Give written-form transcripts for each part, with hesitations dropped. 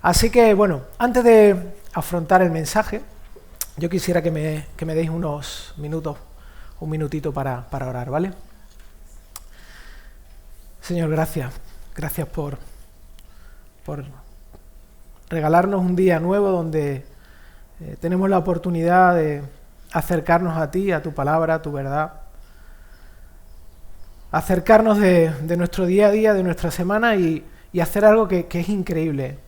Así que, bueno, antes de afrontar el mensaje, yo quisiera que me deis unos minutos, un minutito para orar, ¿vale? Señor, gracias. Gracias por regalarnos un día nuevo donde tenemos la oportunidad de acercarnos a ti, a tu palabra, a tu verdad. Acercarnos de nuestro día a día, de nuestra semana y hacer algo que es increíble.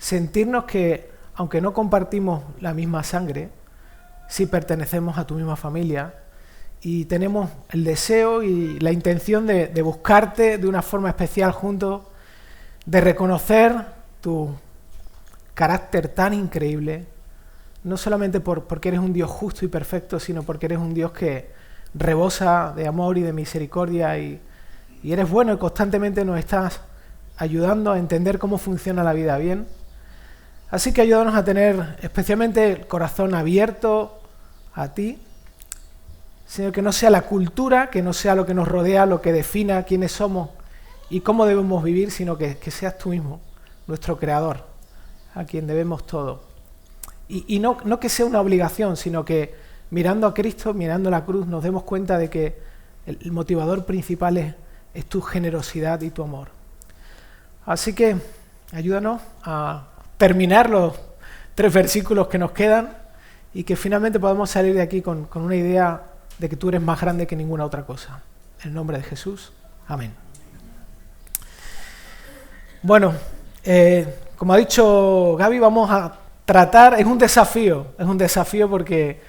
Sentirnos que, aunque no compartimos la misma sangre, sí pertenecemos a tu misma familia y tenemos el deseo y la intención de buscarte de una forma especial juntos, de reconocer tu carácter tan increíble, no solamente porque eres un Dios justo y perfecto, sino porque eres un Dios que rebosa de amor y de misericordia y eres bueno y constantemente nos estás ayudando a entender cómo funciona la vida bien. Así que ayúdanos a tener especialmente el corazón abierto a ti, Señor, que no sea la cultura, que no sea lo que nos rodea, lo que defina quiénes somos y cómo debemos vivir, sino que seas tú mismo, nuestro creador, a quien debemos todo. Y no que sea una obligación, sino que mirando a Cristo, mirando la cruz, nos demos cuenta de que el motivador principal es tu generosidad y tu amor. Así que ayúdanos a terminar los 3 versículos que nos quedan y que finalmente podamos salir de aquí con una idea de que tú eres más grande que ninguna otra cosa. En el nombre de Jesús. Amén. Bueno, como ha dicho Gaby, vamos a tratar, es un desafío porque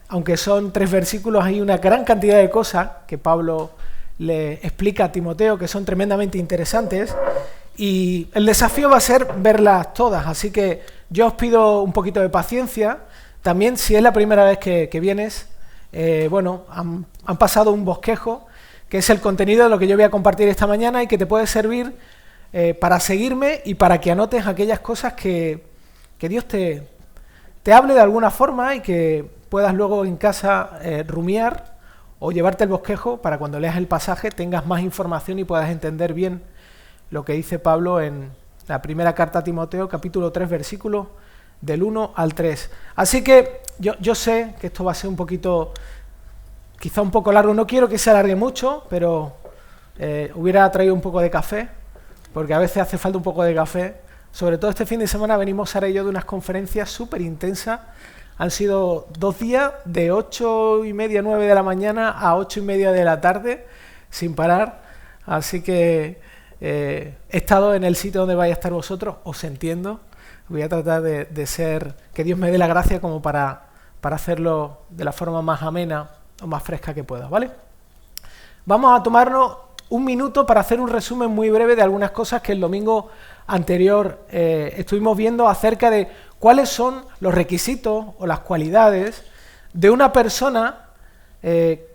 aunque son 3 versículos, hay una gran cantidad de cosas que Pablo le explica a Timoteo que son tremendamente interesantes y el desafío va a ser verlas todas, así que yo os pido un poquito de paciencia. También, si es la primera vez que vienes, han pasado un bosquejo, que es el contenido de lo que yo voy a compartir esta mañana y que te puede servir para seguirme y para que anotes aquellas cosas que Dios te hable de alguna forma y que puedas luego en casa rumiar o llevarte el bosquejo para cuando leas el pasaje tengas más información y puedas entender bien lo que dice Pablo en la primera carta a Timoteo, capítulo 3, versículos del 1 al 3. Así que yo sé que esto va a ser un poquito, quizá un poco largo, no quiero que se alargue mucho, pero hubiera traído un poco de café, porque a veces hace falta un poco de café. Sobre todo este fin de semana venimos Sara y yo de unas conferencias súper intensas. Han sido 2 días de 8:30, 9 de la mañana a 8:30 de la tarde, sin parar. Así que he estado en el sitio donde vais a estar vosotros, os entiendo. Voy a tratar de ser, que Dios me dé la gracia como para hacerlo de la forma más amena o más fresca que pueda, ¿vale? Vamos a tomarnos un minuto para hacer un resumen muy breve de algunas cosas que el domingo anterior estuvimos viendo acerca de cuáles son los requisitos o las cualidades de una persona que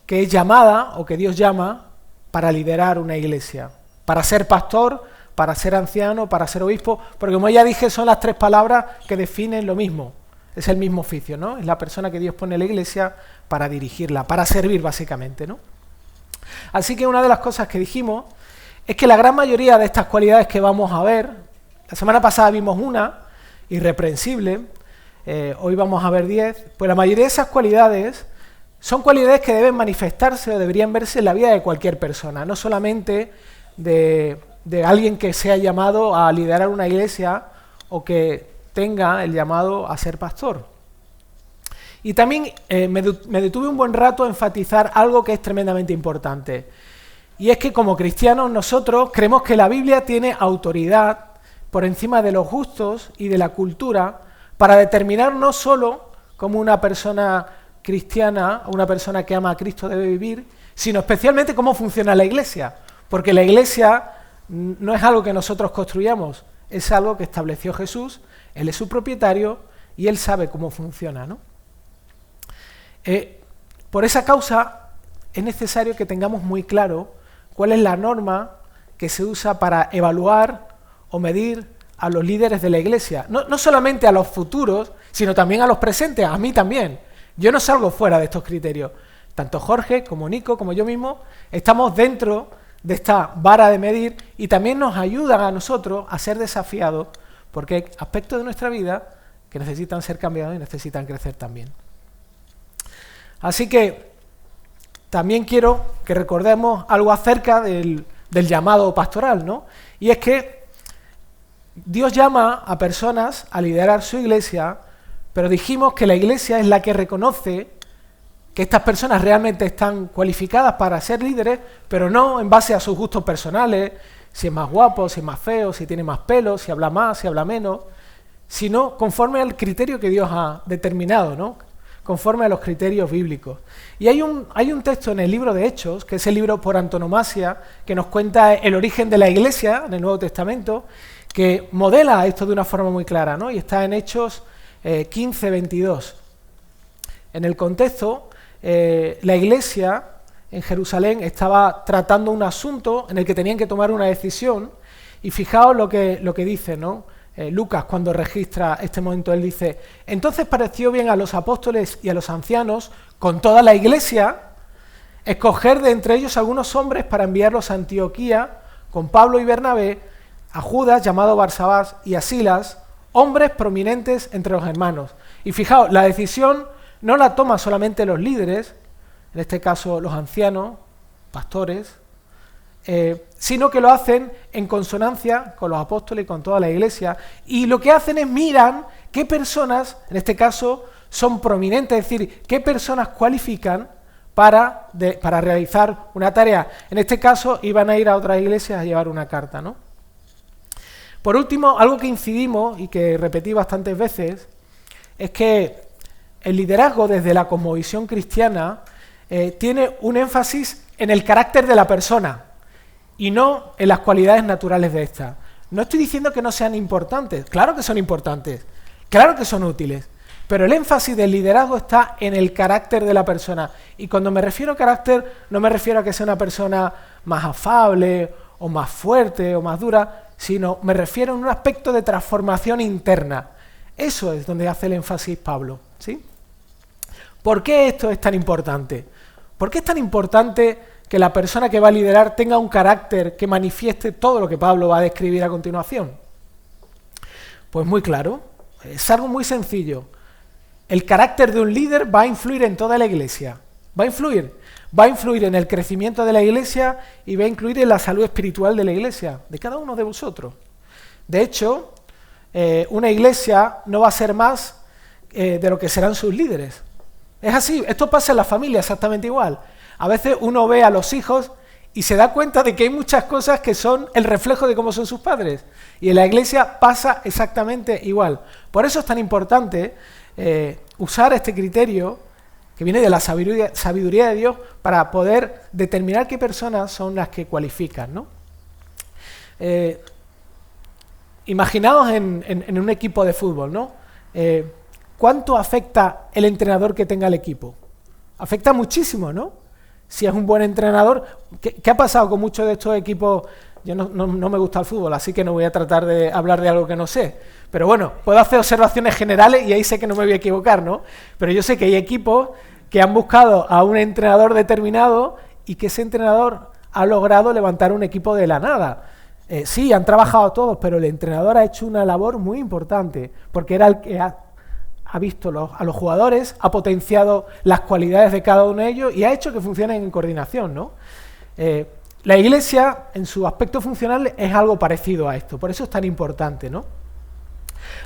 es llamada o que Dios llama para liderar una iglesia, para ser pastor, para ser anciano, para ser obispo, porque como ya dije son las 3 palabras que definen lo mismo, es el mismo oficio, ¿no? Es la persona que Dios pone en la iglesia para dirigirla, para servir básicamente, ¿no? Así que una de las cosas que dijimos es que la gran mayoría de estas cualidades que vamos a ver, la semana pasada vimos una, irreprensible, hoy vamos a ver 10, pues la mayoría de esas cualidades son cualidades que deben manifestarse o deberían verse en la vida de cualquier persona, no solamente de alguien que sea llamado a liderar una iglesia o que tenga el llamado a ser pastor. Y también me detuve un buen rato a enfatizar algo que es tremendamente importante. Y es que como cristianos nosotros creemos que la Biblia tiene autoridad por encima de los gustos y de la cultura para determinar no solo cómo una persona cristiana o una persona que ama a Cristo debe vivir, sino especialmente cómo funciona la iglesia. Porque la iglesia no es algo que nosotros construyamos, es algo que estableció Jesús, Él es su propietario y Él sabe cómo funciona, ¿no? Por esa causa es necesario que tengamos muy claro cuál es la norma que se usa para evaluar o medir a los líderes de la iglesia. No solamente a los futuros, sino también a los presentes, a mí también. Yo no salgo fuera de estos criterios. Tanto Jorge como Nico como yo mismo estamos dentro de esta vara de medir y también nos ayudan a nosotros a ser desafiados porque hay aspectos de nuestra vida que necesitan ser cambiados y necesitan crecer también. Así que también quiero que recordemos algo acerca del llamado pastoral, ¿no? Y es que Dios llama a personas a liderar su iglesia, pero dijimos que la iglesia es la que reconoce que estas personas realmente están cualificadas para ser líderes, pero no en base a sus gustos personales, si es más guapo, si es más feo, si tiene más pelo, si habla más, si habla menos, sino conforme al criterio que Dios ha determinado, ¿no? Conforme a los criterios bíblicos. Y hay un texto en el libro de Hechos, que es el libro por antonomasia, que nos cuenta el origen de la iglesia en el Nuevo Testamento, que modela esto de una forma muy clara, ¿no? Y está en Hechos 15, 22. En el contexto, la iglesia en Jerusalén estaba tratando un asunto en el que tenían que tomar una decisión, y fijaos lo que dice, ¿no? Lucas, cuando registra este momento, él dice: entonces pareció bien a los apóstoles y a los ancianos, con toda la iglesia, escoger de entre ellos algunos hombres para enviarlos a Antioquía, con Pablo y Bernabé, a Judas, llamado Barsabás, y a Silas, hombres prominentes entre los hermanos. Y fijaos, la decisión no la toman solamente los líderes, en este caso los ancianos, pastores, sino que lo hacen en consonancia con los apóstoles y con toda la iglesia, y lo que hacen es miran qué personas, en este caso, son prominentes, es decir, qué personas cualifican para realizar una tarea. En este caso, iban a ir a otras iglesias a llevar una carta, ¿no? Por último, algo que incidimos y que repetí bastantes veces, es que el liderazgo desde la cosmovisión cristiana tiene un énfasis en el carácter de la persona, y no en las cualidades naturales de esta. No estoy diciendo que no sean importantes, claro que son importantes, claro que son útiles, pero el énfasis del liderazgo está en el carácter de la persona. Y cuando me refiero a carácter, no me refiero a que sea una persona más afable, o más fuerte, o más dura, sino me refiero a un aspecto de transformación interna. Eso es donde hace el énfasis Pablo, ¿sí? ¿Por qué esto es tan importante? ¿Por qué es tan importante que la persona que va a liderar tenga un carácter que manifieste todo lo que Pablo va a describir a continuación? Pues muy claro, es algo muy sencillo. El carácter de un líder va a influir en toda la iglesia, va a influir en el crecimiento de la iglesia y va a influir en la salud espiritual de la iglesia, de cada uno de vosotros. De hecho, una iglesia no va a ser más de lo que serán sus líderes. Es así, esto pasa en la familia exactamente igual. A veces uno ve a los hijos y se da cuenta de que hay muchas cosas que son el reflejo de cómo son sus padres. Y en la iglesia pasa exactamente igual. Por eso es tan importante usar este criterio que viene de la sabiduría de Dios para poder determinar qué personas son las que cualifican, ¿no? Imaginaos en un equipo de fútbol, ¿no? ¿Cuánto afecta el entrenador que tenga el equipo? Afecta muchísimo, ¿no? Si es un buen entrenador, ¿qué ha pasado con muchos de estos equipos? Yo no me gusta el fútbol, así que no voy a tratar de hablar de algo que no sé. Pero bueno, puedo hacer observaciones generales y ahí sé que no me voy a equivocar, ¿no? Pero yo sé que hay equipos que han buscado a un entrenador determinado y que ese entrenador ha logrado levantar un equipo de la nada. Sí, han trabajado todos, pero el entrenador ha hecho una labor muy importante, porque era el que ha visto a los jugadores, ha potenciado las cualidades de cada uno de ellos y ha hecho que funcionen en coordinación, ¿no? La iglesia, en su aspecto funcional, es algo parecido a esto, por eso es tan importante, ¿no?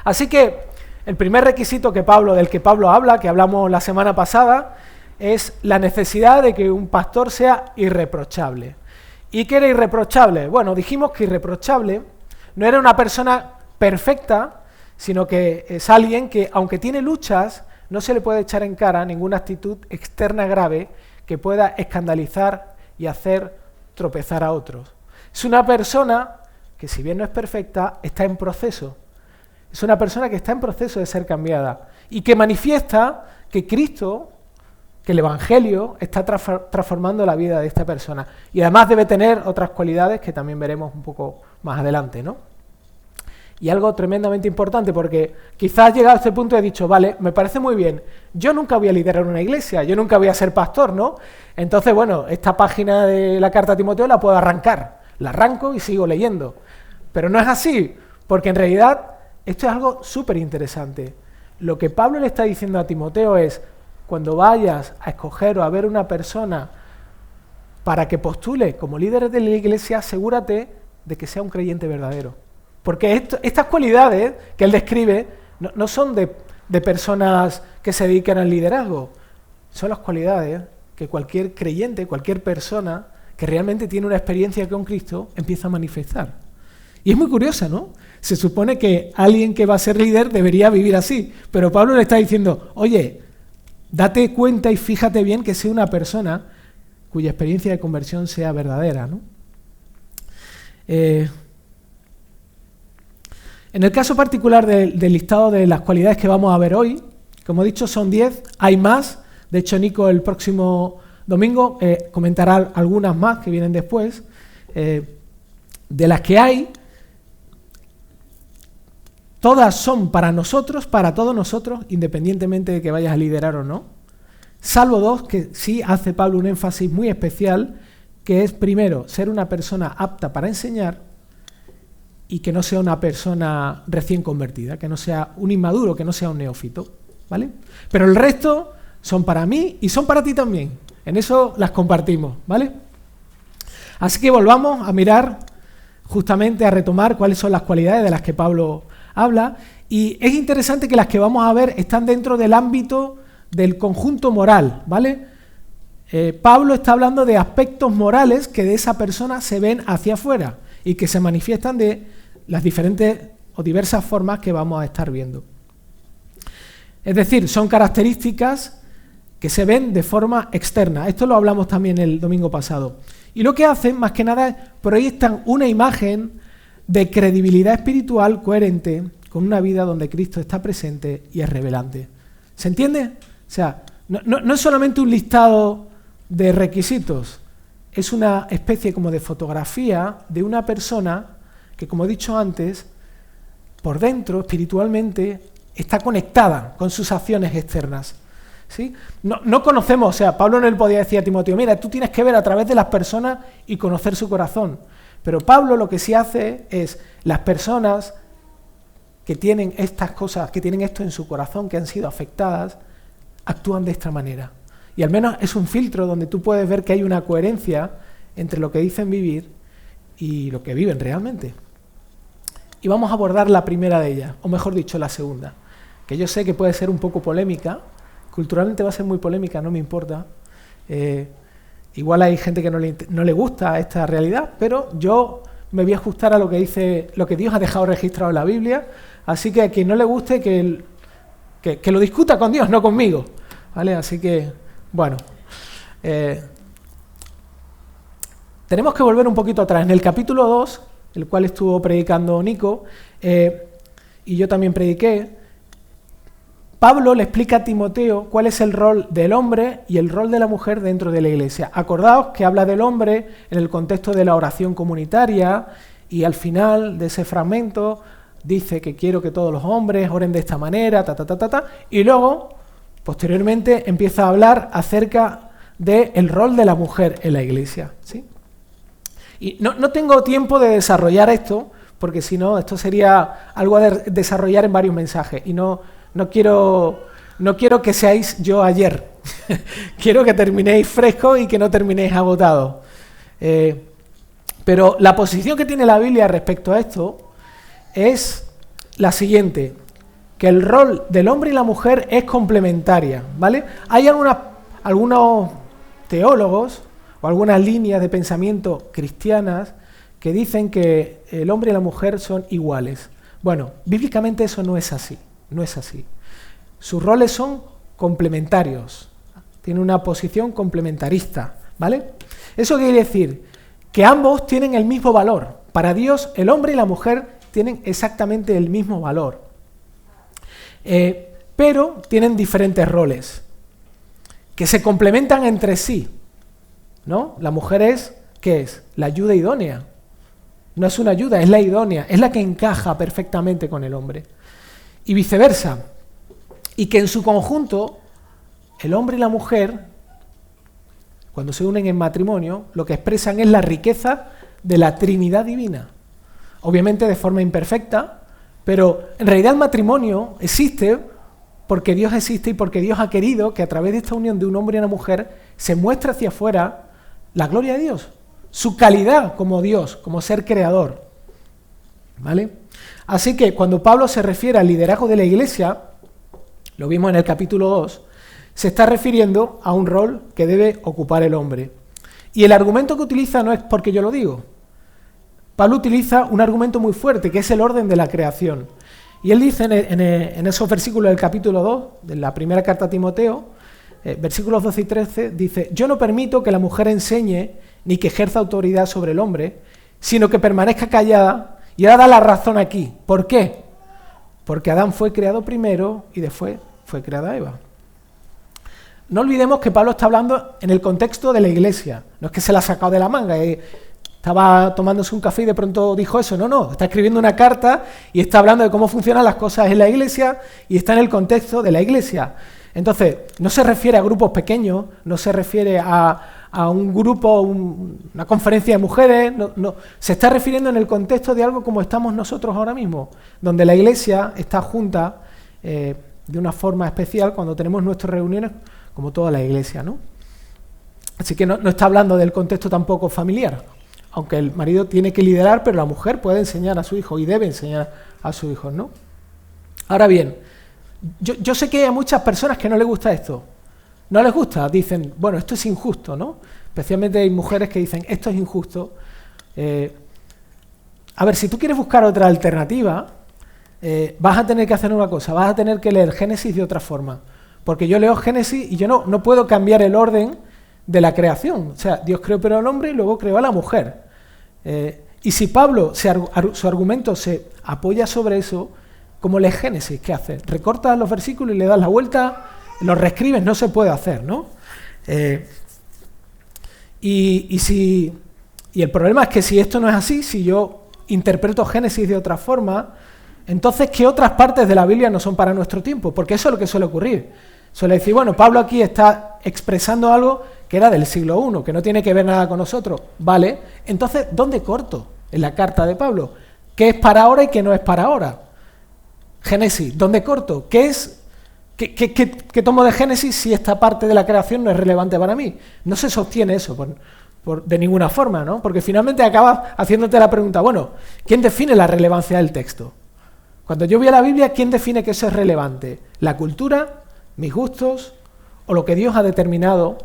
Así que el primer requisito del que Pablo habla, que hablamos la semana pasada, es la necesidad de que un pastor sea irreprochable. ¿Y qué era irreprochable? Bueno, dijimos que irreprochable no era una persona perfecta, sino que es alguien que, aunque tiene luchas, no se le puede echar en cara ninguna actitud externa grave que pueda escandalizar y hacer tropezar a otros. Es una persona que, si bien no es perfecta, está en proceso. Es una persona que está en proceso de ser cambiada y que manifiesta que Cristo, que el Evangelio, está transformando la vida de esta persona. Y además debe tener otras cualidades que también veremos un poco más adelante, ¿no? Y algo tremendamente importante, porque quizás llegado a este punto he dicho, vale, me parece muy bien, yo nunca voy a liderar una iglesia, yo nunca voy a ser pastor, ¿no? Entonces, bueno, esta página de la carta a Timoteo la puedo arrancar, la arranco y sigo leyendo. Pero no es así, porque en realidad esto es algo súper interesante. Lo que Pablo le está diciendo a Timoteo es, cuando vayas a escoger o a ver una persona para que postule como líder de la iglesia, asegúrate de que sea un creyente verdadero. Porque estas cualidades que él describe no son de personas que se dedican al liderazgo, son las cualidades que cualquier creyente, cualquier persona que realmente tiene una experiencia con Cristo empieza a manifestar. Y es muy curiosa, ¿no? Se supone que alguien que va a ser líder debería vivir así, pero Pablo le está diciendo, oye, date cuenta y fíjate bien que sea una persona cuya experiencia de conversión sea verdadera, ¿no? En el caso particular del listado de las cualidades que vamos a ver hoy, como he dicho, son 10, hay más. De hecho, Nico el próximo domingo comentará algunas más que vienen después. De las que hay, todas son para nosotros, para todos nosotros, independientemente de que vayas a liderar o no. Salvo dos, que sí hace Pablo un énfasis muy especial, que es, primero, ser una persona apta para enseñar y que no sea una persona recién convertida, que no sea un inmaduro, que no sea un neófito, ¿vale? Pero el resto son para mí y son para ti también. En eso las compartimos, ¿vale? Así que volvamos a mirar, justamente a retomar cuáles son las cualidades de las que Pablo habla. Y es interesante que las que vamos a ver están dentro del ámbito del conjunto moral, ¿vale? Pablo está hablando de aspectos morales que de esa persona se ven hacia afuera y que se manifiestan de las diferentes o diversas formas que vamos a estar viendo. Es decir, son características que se ven de forma externa. Esto lo hablamos también el domingo pasado. Y lo que hacen, más que nada, es proyectan una imagen de credibilidad espiritual coherente con una vida donde Cristo está presente y es revelante. ¿Se entiende? O sea, no es solamente un listado de requisitos, es una especie como de fotografía de una persona que, como he dicho antes, por dentro, espiritualmente, está conectada con sus acciones externas. ¿Sí? No conocemos, o sea, Pablo no le podía decir a Timoteo, mira, tú tienes que ver a través de las personas y conocer su corazón. Pero Pablo lo que sí hace es, las personas que tienen estas cosas, que tienen esto en su corazón, que han sido afectadas, actúan de esta manera. Y al menos es un filtro donde tú puedes ver que hay una coherencia entre lo que dicen vivir y lo que viven realmente. Y vamos a abordar la primera de ellas, o mejor dicho, la segunda, que yo sé que puede ser un poco polémica, culturalmente va a ser muy polémica, no me importa. Igual hay gente que no le gusta esta realidad, pero yo me voy a ajustar a lo que dice, lo que Dios ha dejado registrado en la Biblia, así que a quien no le guste que lo discuta con Dios, no conmigo, ¿vale? Así que, bueno, tenemos que volver un poquito atrás. En el capítulo 2, el cual estuvo predicando Nico, y yo también prediqué, Pablo le explica a Timoteo cuál es el rol del hombre y el rol de la mujer dentro de la iglesia. Acordaos que habla del hombre en el contexto de la oración comunitaria y al final de ese fragmento dice que quiero que todos los hombres oren de esta manera, y luego, posteriormente, empieza a hablar acerca del rol de la mujer en la iglesia, ¿sí? Y no tengo tiempo de desarrollar esto, porque si no, esto sería algo a desarrollar en varios mensajes, y no quiero que seáis yo ayer. Quiero que terminéis fresco y que no terminéis agotados. Pero la posición que tiene la Biblia respecto a esto es la siguiente, que el rol del hombre y la mujer es complementaria, ¿vale? Hay algunos teólogos o algunas líneas de pensamiento cristianas que dicen que el hombre y la mujer son iguales. Bueno, bíblicamente eso no es así. No es así. Sus roles son complementarios. Tienen una posición complementarista, ¿vale? Eso quiere decir que ambos tienen el mismo valor. Para Dios, el hombre y la mujer tienen exactamente el mismo valor. Pero tienen diferentes roles que se complementan entre sí, ¿no? La mujer es, ¿qué es? La ayuda idónea. No es una ayuda, es la idónea, es la que encaja perfectamente con el hombre. Y viceversa, y que en su conjunto, el hombre y la mujer, cuando se unen en matrimonio, lo que expresan es la riqueza de la Trinidad divina. Obviamente de forma imperfecta, Pero en realidad el matrimonio existe porque Dios existe y porque Dios ha querido que a través de esta unión de un hombre y una mujer se muestre hacia afuera la gloria de Dios, su calidad como Dios, como ser creador. ¿Vale? Así que cuando Pablo se refiere al liderazgo de la iglesia, lo vimos en el capítulo 2, se está refiriendo a un rol que debe ocupar el hombre. Y el argumento que utiliza no es porque yo lo digo. Pablo utiliza un argumento muy fuerte, que es el orden de la creación. Y él dice en esos versículos del capítulo 2, de la primera carta a Timoteo, versículos 12 y 13, dice: yo no permito que la mujer enseñe ni que ejerza autoridad sobre el hombre, sino que permanezca callada. Y ahora da la razón aquí. ¿Por qué? Porque Adán fue creado primero y después fue creada Eva. No olvidemos que Pablo está hablando en el contexto de la iglesia. No es que se la ha sacado de la manga. Estaba tomándose un café y de pronto dijo eso. No. Está escribiendo una carta y está hablando de cómo funcionan las cosas en la iglesia y está en el contexto de la iglesia. Entonces, no se refiere a grupos pequeños, no se refiere a un grupo, una conferencia de mujeres, no. Se está refiriendo en el contexto de algo como estamos nosotros ahora mismo, donde la iglesia está junta de una forma especial cuando tenemos nuestras reuniones, como toda la iglesia, ¿no? Así que no está hablando del contexto tampoco familiar, aunque el marido tiene que liderar, pero la mujer puede enseñar a su hijo y debe enseñar a sus hijos, ¿no? Ahora bien, yo sé que hay muchas personas que no les gusta esto. No les gusta, dicen, bueno, esto es injusto, ¿no? Especialmente hay mujeres que dicen, esto es injusto. A ver, si tú quieres buscar otra alternativa, vas a tener que hacer una cosa, vas a tener que leer Génesis de otra forma. Porque yo leo Génesis y yo no puedo cambiar el orden de la creación. O sea, Dios creó primero al hombre y luego creó a la mujer. Y si Pablo, su argumento se apoya sobre eso, como lees Génesis, ¿qué hace? Recortas los versículos y le das la vuelta, los reescribes, no se puede hacer, ¿no? Y el problema es que si esto no es así, si yo interpreto Génesis de otra forma, entonces ¿qué otras partes de la Biblia no son para nuestro tiempo? Porque eso es lo que suele ocurrir. Suele decir, bueno, Pablo aquí está expresando algo que era del siglo I, que no tiene que ver nada con nosotros. Vale, entonces, ¿dónde corto en la carta de Pablo? ¿Qué es para ahora y qué no es para ahora? Génesis, ¿dónde corto? ¿Qué tomo de Génesis si esta parte de la creación no es relevante para mí? No se sostiene eso de ninguna forma, ¿no? Porque finalmente acabas haciéndote la pregunta, bueno, ¿quién define la relevancia del texto? Cuando yo voy a la Biblia, ¿quién define que eso es relevante? ¿La cultura, mis gustos o lo que Dios ha determinado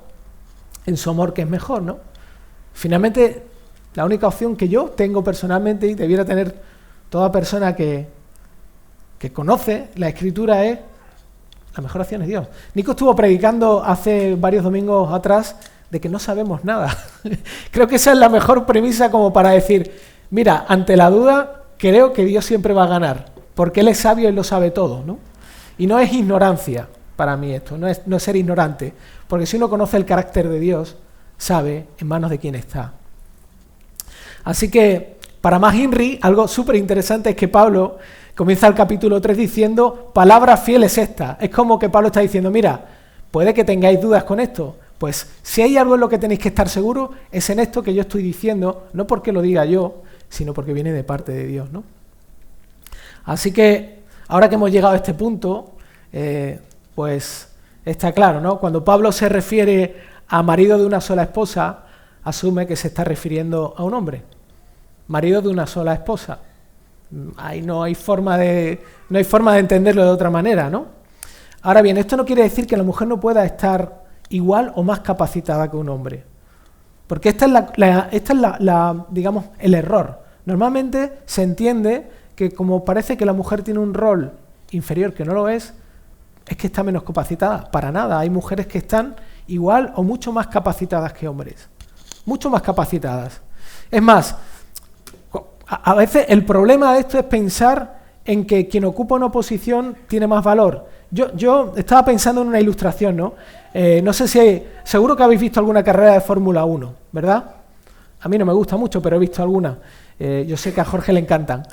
en su amor que es mejor, ¿no? Finalmente, la única opción que yo tengo personalmente y debiera tener toda persona que conoce la Escritura es la mejor opción es Dios. Nico estuvo predicando hace varios domingos atrás de que no sabemos nada. Creo que esa es la mejor premisa como para decir, mira, ante la duda, creo que Dios siempre va a ganar, porque Él es sabio y lo sabe todo, ¿no? Y no es ignorancia para mí esto, no es ser ignorante, porque si uno conoce el carácter de Dios, sabe en manos de quién está. Así que, para más Inri, algo súper interesante es que Pablo comienza el capítulo 3 diciendo, palabra fiel es esta. Es como que Pablo está diciendo, mira, puede que tengáis dudas con esto. Pues si hay algo en lo que tenéis que estar seguros, es en esto que yo estoy diciendo, no porque lo diga yo, sino porque viene de parte de Dios, ¿no? Así que, ahora que hemos llegado a este punto, pues está claro, ¿no? Cuando Pablo se refiere a marido de una sola esposa, asume que se está refiriendo a un hombre. Marido de una sola esposa. Ahí no hay forma de entenderlo de otra manera, ¿no? Ahora bien, esto no quiere decir que la mujer no pueda estar igual o más capacitada que un hombre. Porque esta es digamos, el error. Normalmente se entiende que como parece que la mujer tiene un rol inferior que no lo es que está menos capacitada. Para nada, hay mujeres que están igual o mucho más capacitadas que hombres. Mucho más capacitadas. Es más, a veces el problema de esto es pensar en que quien ocupa una posición tiene más valor. Yo estaba pensando en una ilustración, ¿no? No sé si seguro que habéis visto alguna carrera de Fórmula 1, ¿verdad? A mí no me gusta mucho, pero he visto alguna. Yo sé que a Jorge le encantan.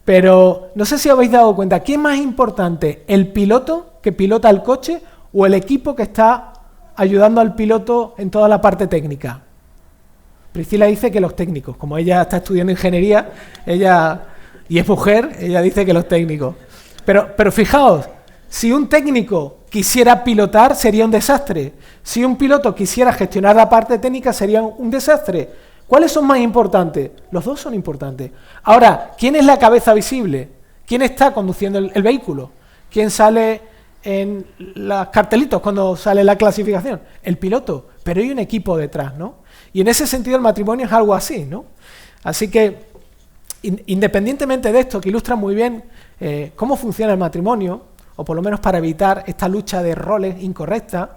Pero no sé si habéis dado cuenta, ¿quién es más importante? ¿El piloto que pilota el coche o el equipo que está ayudando al piloto en toda la parte técnica? Priscila dice que los técnicos, como ella está estudiando ingeniería, ella y es mujer, ella dice que los técnicos. Pero fijaos, si un técnico quisiera pilotar sería un desastre. Si un piloto quisiera gestionar la parte técnica sería un desastre. ¿Cuáles son más importantes? Los dos son importantes. Ahora, ¿quién es la cabeza visible? ¿Quién está conduciendo el vehículo? ¿Quién sale en los cartelitos cuando sale la clasificación? El piloto, pero hay un equipo detrás, ¿no? Y en ese sentido el matrimonio es algo así, ¿no? Así que, independientemente de esto, que ilustra muy bien cómo funciona el matrimonio, o por lo menos para evitar esta lucha de roles incorrecta,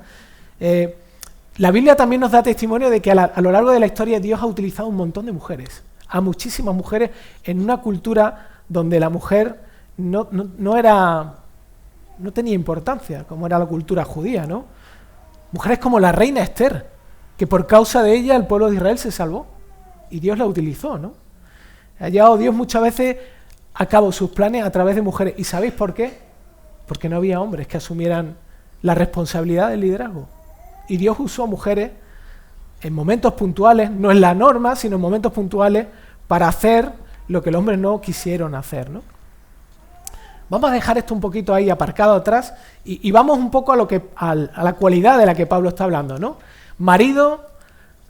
la Biblia también nos da testimonio de que a lo largo de la historia Dios ha utilizado un montón de mujeres, a muchísimas mujeres, en una cultura donde la mujer no tenía importancia, como era la cultura judía, ¿no? Mujeres como la reina Esther, que por causa de ella el pueblo de Israel se salvó, y Dios la utilizó, ¿no? Ha llevado Dios muchas veces a cabo sus planes a través de mujeres. ¿Y sabéis por qué? Porque no había hombres que asumieran la responsabilidad del liderazgo. Y Dios usó a mujeres en momentos puntuales, no en la norma, sino en momentos puntuales, para hacer lo que los hombres no quisieron hacer, ¿no? Vamos a dejar esto un poquito ahí aparcado atrás y vamos un poco a la cualidad de la que Pablo está hablando, ¿no? Marido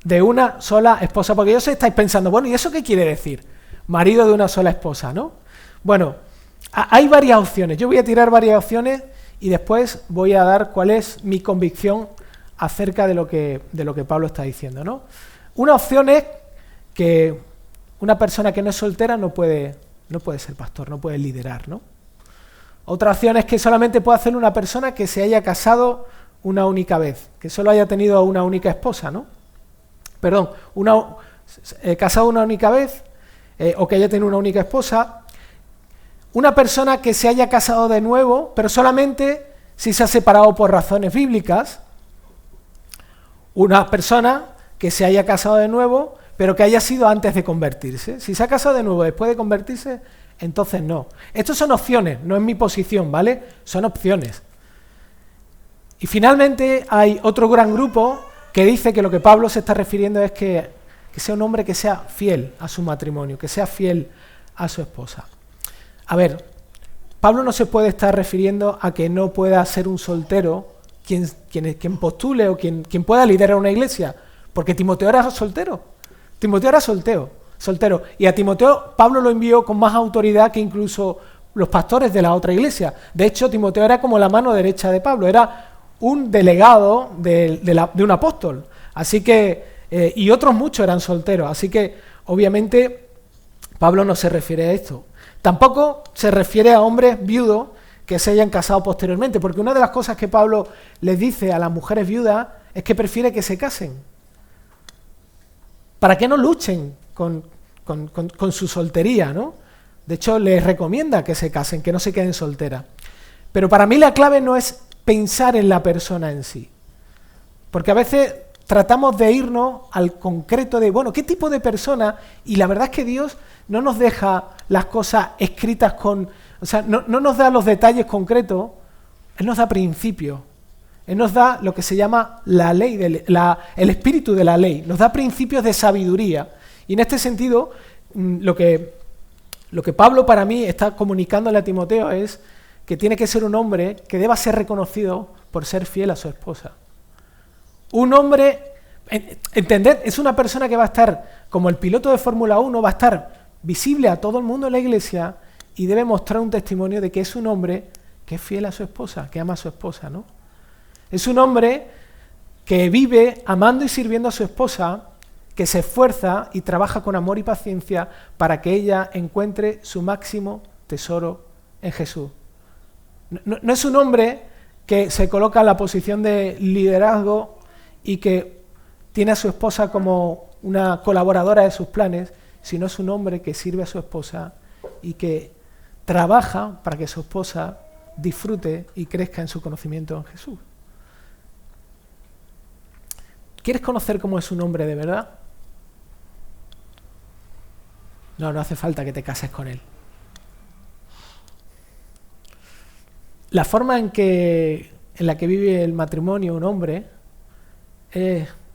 de una sola esposa, porque yo sé que estáis pensando, bueno, ¿y eso qué quiere decir? Marido de una sola esposa, ¿no? Bueno, hay varias opciones. Yo voy a tirar varias opciones y después voy a dar cuál es mi convicción acerca de lo que Pablo está diciendo, ¿no? Una opción es que una persona que no es soltera no puede ser pastor, no puede liderar, ¿no? Otra opción es que solamente puede hacerlo una persona que se haya casado una única vez, que solo haya tenido una única esposa, ¿no? Perdón, casado una única vez o que haya tenido una única esposa. Una persona que se haya casado de nuevo, pero solamente si se ha separado por razones bíblicas. Una persona que se haya casado de nuevo, pero que haya sido antes de convertirse. Si se ha casado de nuevo después de convertirse, entonces no. Estas son opciones, no es mi posición, ¿vale? Son opciones. Y finalmente hay otro gran grupo que dice que lo que Pablo se está refiriendo es que sea un hombre que sea fiel a su matrimonio, que sea fiel a su esposa. A ver, Pablo no se puede estar refiriendo a que no pueda ser un soltero quien postule o quien pueda liderar una iglesia, porque Timoteo era soltero. Timoteo era soltero. Y a Timoteo Pablo lo envió con más autoridad que incluso los pastores de la otra iglesia. De hecho, Timoteo era como la mano derecha de Pablo, era un delegado de un apóstol. Así que, y otros muchos eran solteros. Así que, obviamente, Pablo no se refiere a esto. Tampoco se refiere a hombres viudos que se hayan casado posteriormente, porque una de las cosas que Pablo les dice a las mujeres viudas es que prefiere que se casen, para que no luchen con su soltería, ¿no? De hecho, les recomienda que se casen, que no se queden solteras. Pero para mí la clave no es pensar en la persona en sí, porque a veces tratamos de irnos al concreto de, bueno, ¿qué tipo de persona? Y la verdad es que Dios no nos deja las cosas escritas o sea, no nos da los detalles concretos, Él nos da principios. Él nos da lo que se llama la ley, el espíritu de la ley, nos da principios de sabiduría. Y en este sentido, lo que Pablo para mí está comunicándole a Timoteo es que tiene que ser un hombre que deba ser reconocido por ser fiel a su esposa. Un hombre, entended, es una persona que va a estar, como el piloto de Fórmula 1, va a estar visible a todo el mundo en la iglesia y debe mostrar un testimonio de que es un hombre que es fiel a su esposa, que ama a su esposa, ¿no? Es un hombre que vive amando y sirviendo a su esposa, que se esfuerza y trabaja con amor y paciencia para que ella encuentre su máximo tesoro en Jesús. No es un hombre que se coloca en la posición de liderazgo y que tiene a su esposa como una colaboradora de sus planes, sino es un hombre que sirve a su esposa y que trabaja para que su esposa disfrute y crezca en su conocimiento en Jesús. ¿Quieres conocer cómo es un hombre de verdad? No hace falta que te cases con él. La forma en la que vive el matrimonio un hombre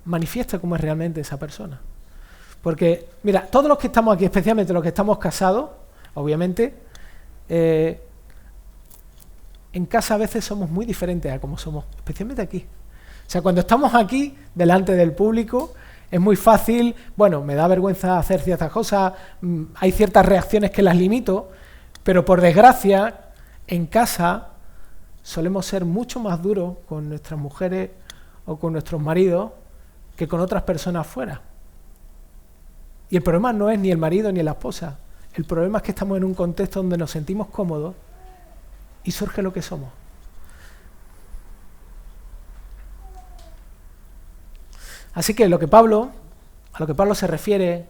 manifiesta cómo es realmente esa persona. Porque, mira, todos los que estamos aquí, especialmente los que estamos casados, Obviamente, en casa a veces somos muy diferentes a como somos, especialmente aquí. O sea, cuando estamos aquí, delante del público, es muy fácil, bueno, me da vergüenza hacer ciertas cosas, hay ciertas reacciones que las limito, pero por desgracia, en casa solemos ser mucho más duros con nuestras mujeres o con nuestros maridos que con otras personas fuera. Y el problema no es ni el marido ni la esposa, el problema es que estamos en un contexto donde nos sentimos cómodos y surge lo que somos. Así que a lo que Pablo se refiere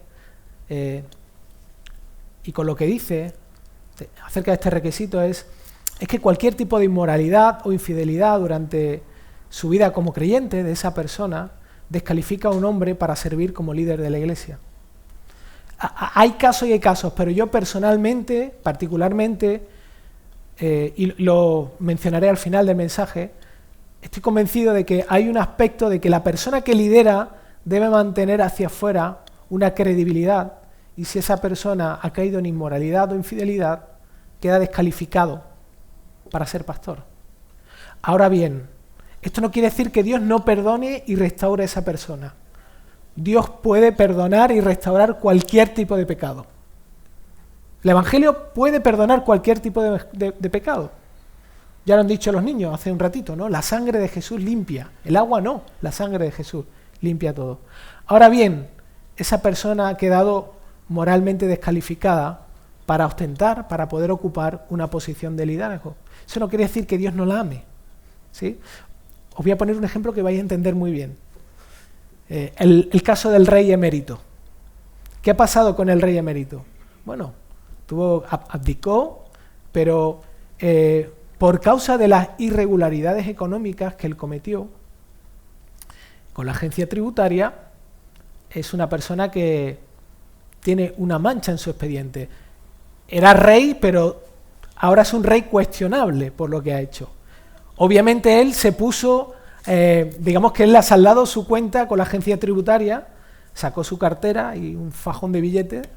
y con lo que dice acerca de este requisito es que cualquier tipo de inmoralidad o infidelidad durante su vida como creyente de esa persona descalifica a un hombre para servir como líder de la iglesia. Hay casos y hay casos, pero yo personalmente, particularmente, y lo mencionaré al final del mensaje, estoy convencido de que hay un aspecto de que la persona que lidera debe mantener hacia afuera una credibilidad, y si esa persona ha caído en inmoralidad o infidelidad, queda descalificado para ser pastor. Ahora bien, esto no quiere decir que Dios no perdone y restaure a esa persona. Dios puede perdonar y restaurar cualquier tipo de pecado. El Evangelio puede perdonar cualquier tipo de pecado. Ya lo han dicho los niños hace un ratito, ¿no? La sangre de Jesús limpia. El agua no, la sangre de Jesús limpia todo. Ahora bien, esa persona ha quedado moralmente descalificada para ostentar, para poder ocupar una posición de liderazgo. Eso no quiere decir que Dios no la ame, ¿sí? Os voy a poner un ejemplo que vais a entender muy bien. El caso del rey emérito. ¿Qué ha pasado con el rey emérito? Bueno, abdicó, pero por causa de las irregularidades económicas que él cometió con la agencia tributaria, es una persona que tiene una mancha en su expediente. Era rey, pero ahora es un rey cuestionable por lo que ha hecho. Obviamente él se puso, digamos que él le ha saldado su cuenta con la agencia tributaria, sacó su cartera y un fajón de billetes,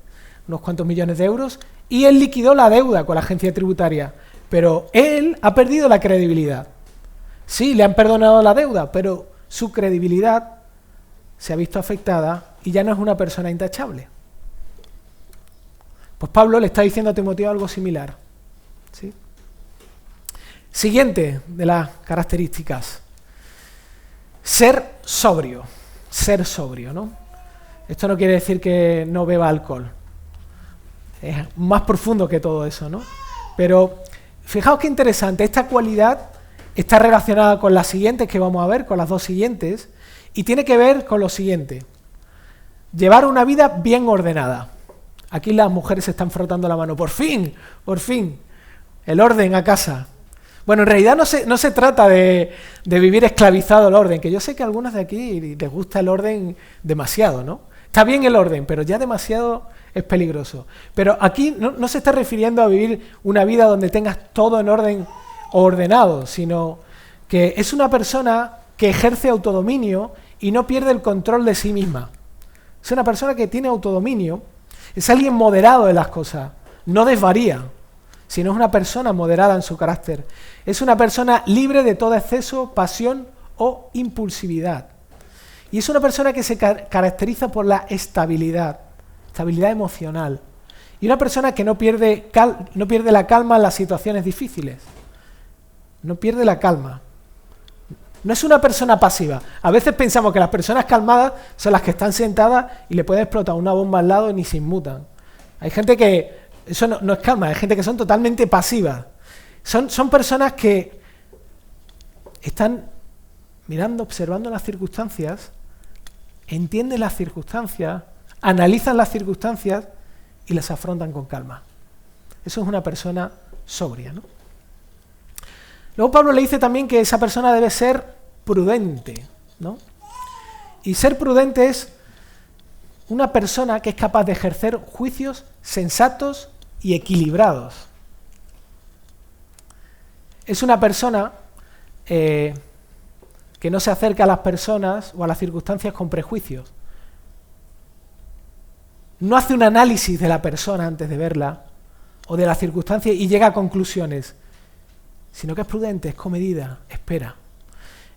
unos cuantos millones de euros, y él liquidó la deuda con la agencia tributaria. Pero él ha perdido la credibilidad. Sí, le han perdonado la deuda, pero su credibilidad se ha visto afectada y ya no es una persona intachable. Pues Pablo le está diciendo a Timoteo algo similar, ¿sí? Siguiente de las características. Ser sobrio, ¿no? Esto no quiere decir que no beba alcohol. Es más profundo que todo eso, ¿no? Pero fijaos qué interesante, esta cualidad está relacionada con las siguientes que vamos a ver, con las dos siguientes, y tiene que ver con lo siguiente: llevar una vida bien ordenada. Aquí las mujeres se están frotando la mano. Por fin, el orden a casa. Bueno, en realidad no se trata de vivir esclavizado al orden, que yo sé que a algunas de aquí les gusta el orden demasiado, ¿no? Está bien el orden, pero ya demasiado es peligroso. Pero aquí no se está refiriendo a vivir una vida donde tengas todo en orden o ordenado, sino que es una persona que ejerce autodominio y no pierde el control de sí misma. Es una persona que tiene autodominio, es alguien moderado de las cosas, no desvaría, sino es una persona moderada en su carácter. Es una persona libre de todo exceso, pasión o impulsividad. Y es una persona que se caracteriza por la estabilidad emocional. Y una persona que no pierde la calma en las situaciones difíciles. No pierde la calma. No es una persona pasiva. A veces pensamos que las personas calmadas son las que están sentadas y le puede explotar una bomba al lado y ni se inmutan. Hay gente que eso no es calma, hay gente que son totalmente pasivas. Son personas que están mirando, observando las circunstancias, entienden las circunstancias, analizan las circunstancias y las afrontan con calma. Eso es una persona sobria, ¿no? Luego Pablo le dice también que esa persona debe ser prudente, ¿no? Y ser prudente es una persona que es capaz de ejercer juicios sensatos y equilibrados. Es una persona que no se acerca a las personas o a las circunstancias con prejuicios. No hace un análisis de la persona antes de verla, o de las circunstancias y llega a conclusiones, sino que es prudente, es comedida, espera.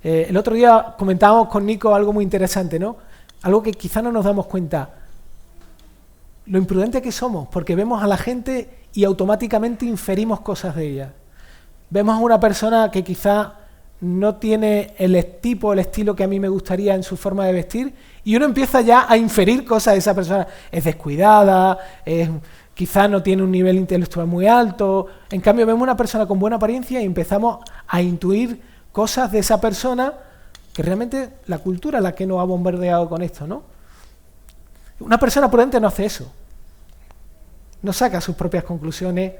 El otro día comentábamos con Nico algo muy interesante, ¿no? Algo que quizá no nos damos cuenta. Lo imprudente que somos, porque vemos a la gente y automáticamente inferimos cosas de ella. Vemos a una persona que quizá no tiene el estilo que a mí me gustaría en su forma de vestir, y uno empieza ya a inferir cosas de esa persona. Es descuidada, quizá no tiene un nivel intelectual muy alto. En cambio, vemos una persona con buena apariencia y empezamos a intuir cosas de esa persona que realmente la cultura es la que nos ha bombardeado con esto, ¿no? Una persona prudente no hace eso. No saca sus propias conclusiones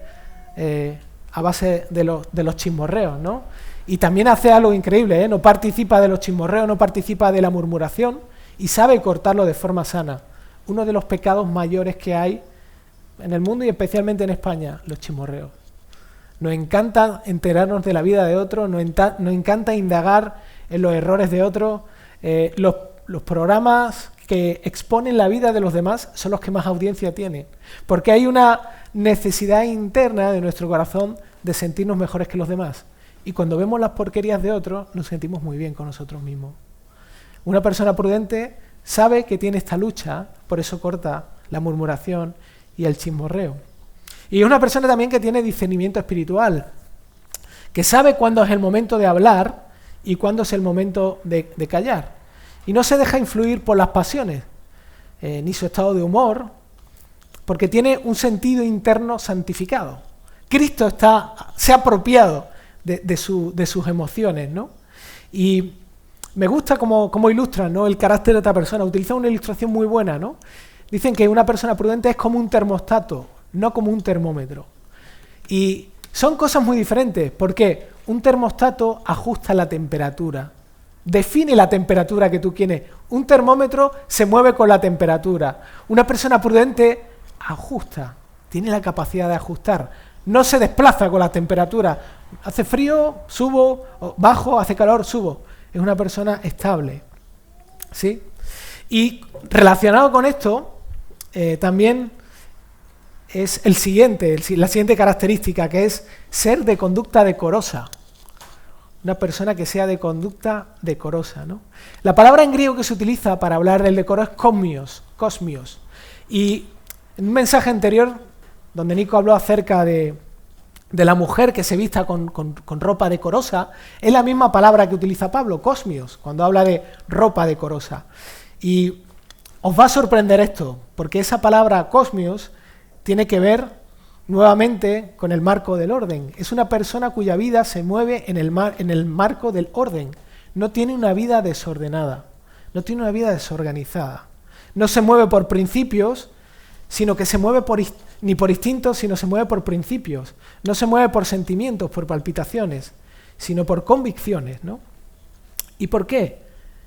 a base de los chismorreos, ¿no? Y también hace algo increíble, ¿eh? No participa de los chismorreos, no participa de la murmuración y sabe cortarlo de forma sana. Uno de los pecados mayores que hay en el mundo y especialmente en España, los chismorreos. Nos encanta enterarnos de la vida de otros, nos encanta indagar en los errores de otros. Los programas que exponen la vida de los demás son los que más audiencia tienen, porque hay una necesidad interna de nuestro corazón de sentirnos mejores que los demás. Y cuando vemos las porquerías de otros, nos sentimos muy bien con nosotros mismos. Una persona prudente sabe que tiene esta lucha, por eso corta la murmuración y el chismorreo. Y es una persona también que tiene discernimiento espiritual, que sabe cuándo es el momento de hablar y cuándo es el momento de callar. Y no se deja influir por las pasiones, ni su estado de humor, porque tiene un sentido interno santificado. Cristo se ha apropiado de sus emociones, ¿no? Y me gusta cómo ilustran, ¿no?, el carácter de esta persona. Utiliza una ilustración muy buena, ¿no? Dicen que una persona prudente es como un termostato, no como un termómetro. Y son cosas muy diferentes, porque un termostato ajusta la temperatura, define la temperatura que tú quieres. Un termómetro se mueve con la temperatura. Una persona prudente ajusta, tiene la capacidad de ajustar, no se desplaza con la temperatura. Hace frío, subo, bajo, hace calor, subo. Es una persona estable, ¿sí? Y relacionado con esto, también es la siguiente característica, que es ser de conducta decorosa. Una persona que sea de conducta decorosa, ¿no? La palabra en griego que se utiliza para hablar del decoro es kosmios. Y en un mensaje anterior, donde Nico habló acerca de la mujer que se vista con ropa decorosa, es la misma palabra que utiliza Pablo, kosmios, cuando habla de ropa decorosa. Y os va a sorprender esto, porque esa palabra kosmios tiene que ver nuevamente con el marco del orden. Es una persona cuya vida se mueve en el marco del orden. No tiene una vida desordenada, no tiene una vida desorganizada. No se mueve por principios, sino que se mueve ni por instintos, sino se mueve por principios. No se mueve por sentimientos, por palpitaciones, sino por convicciones, ¿no? ¿Y por qué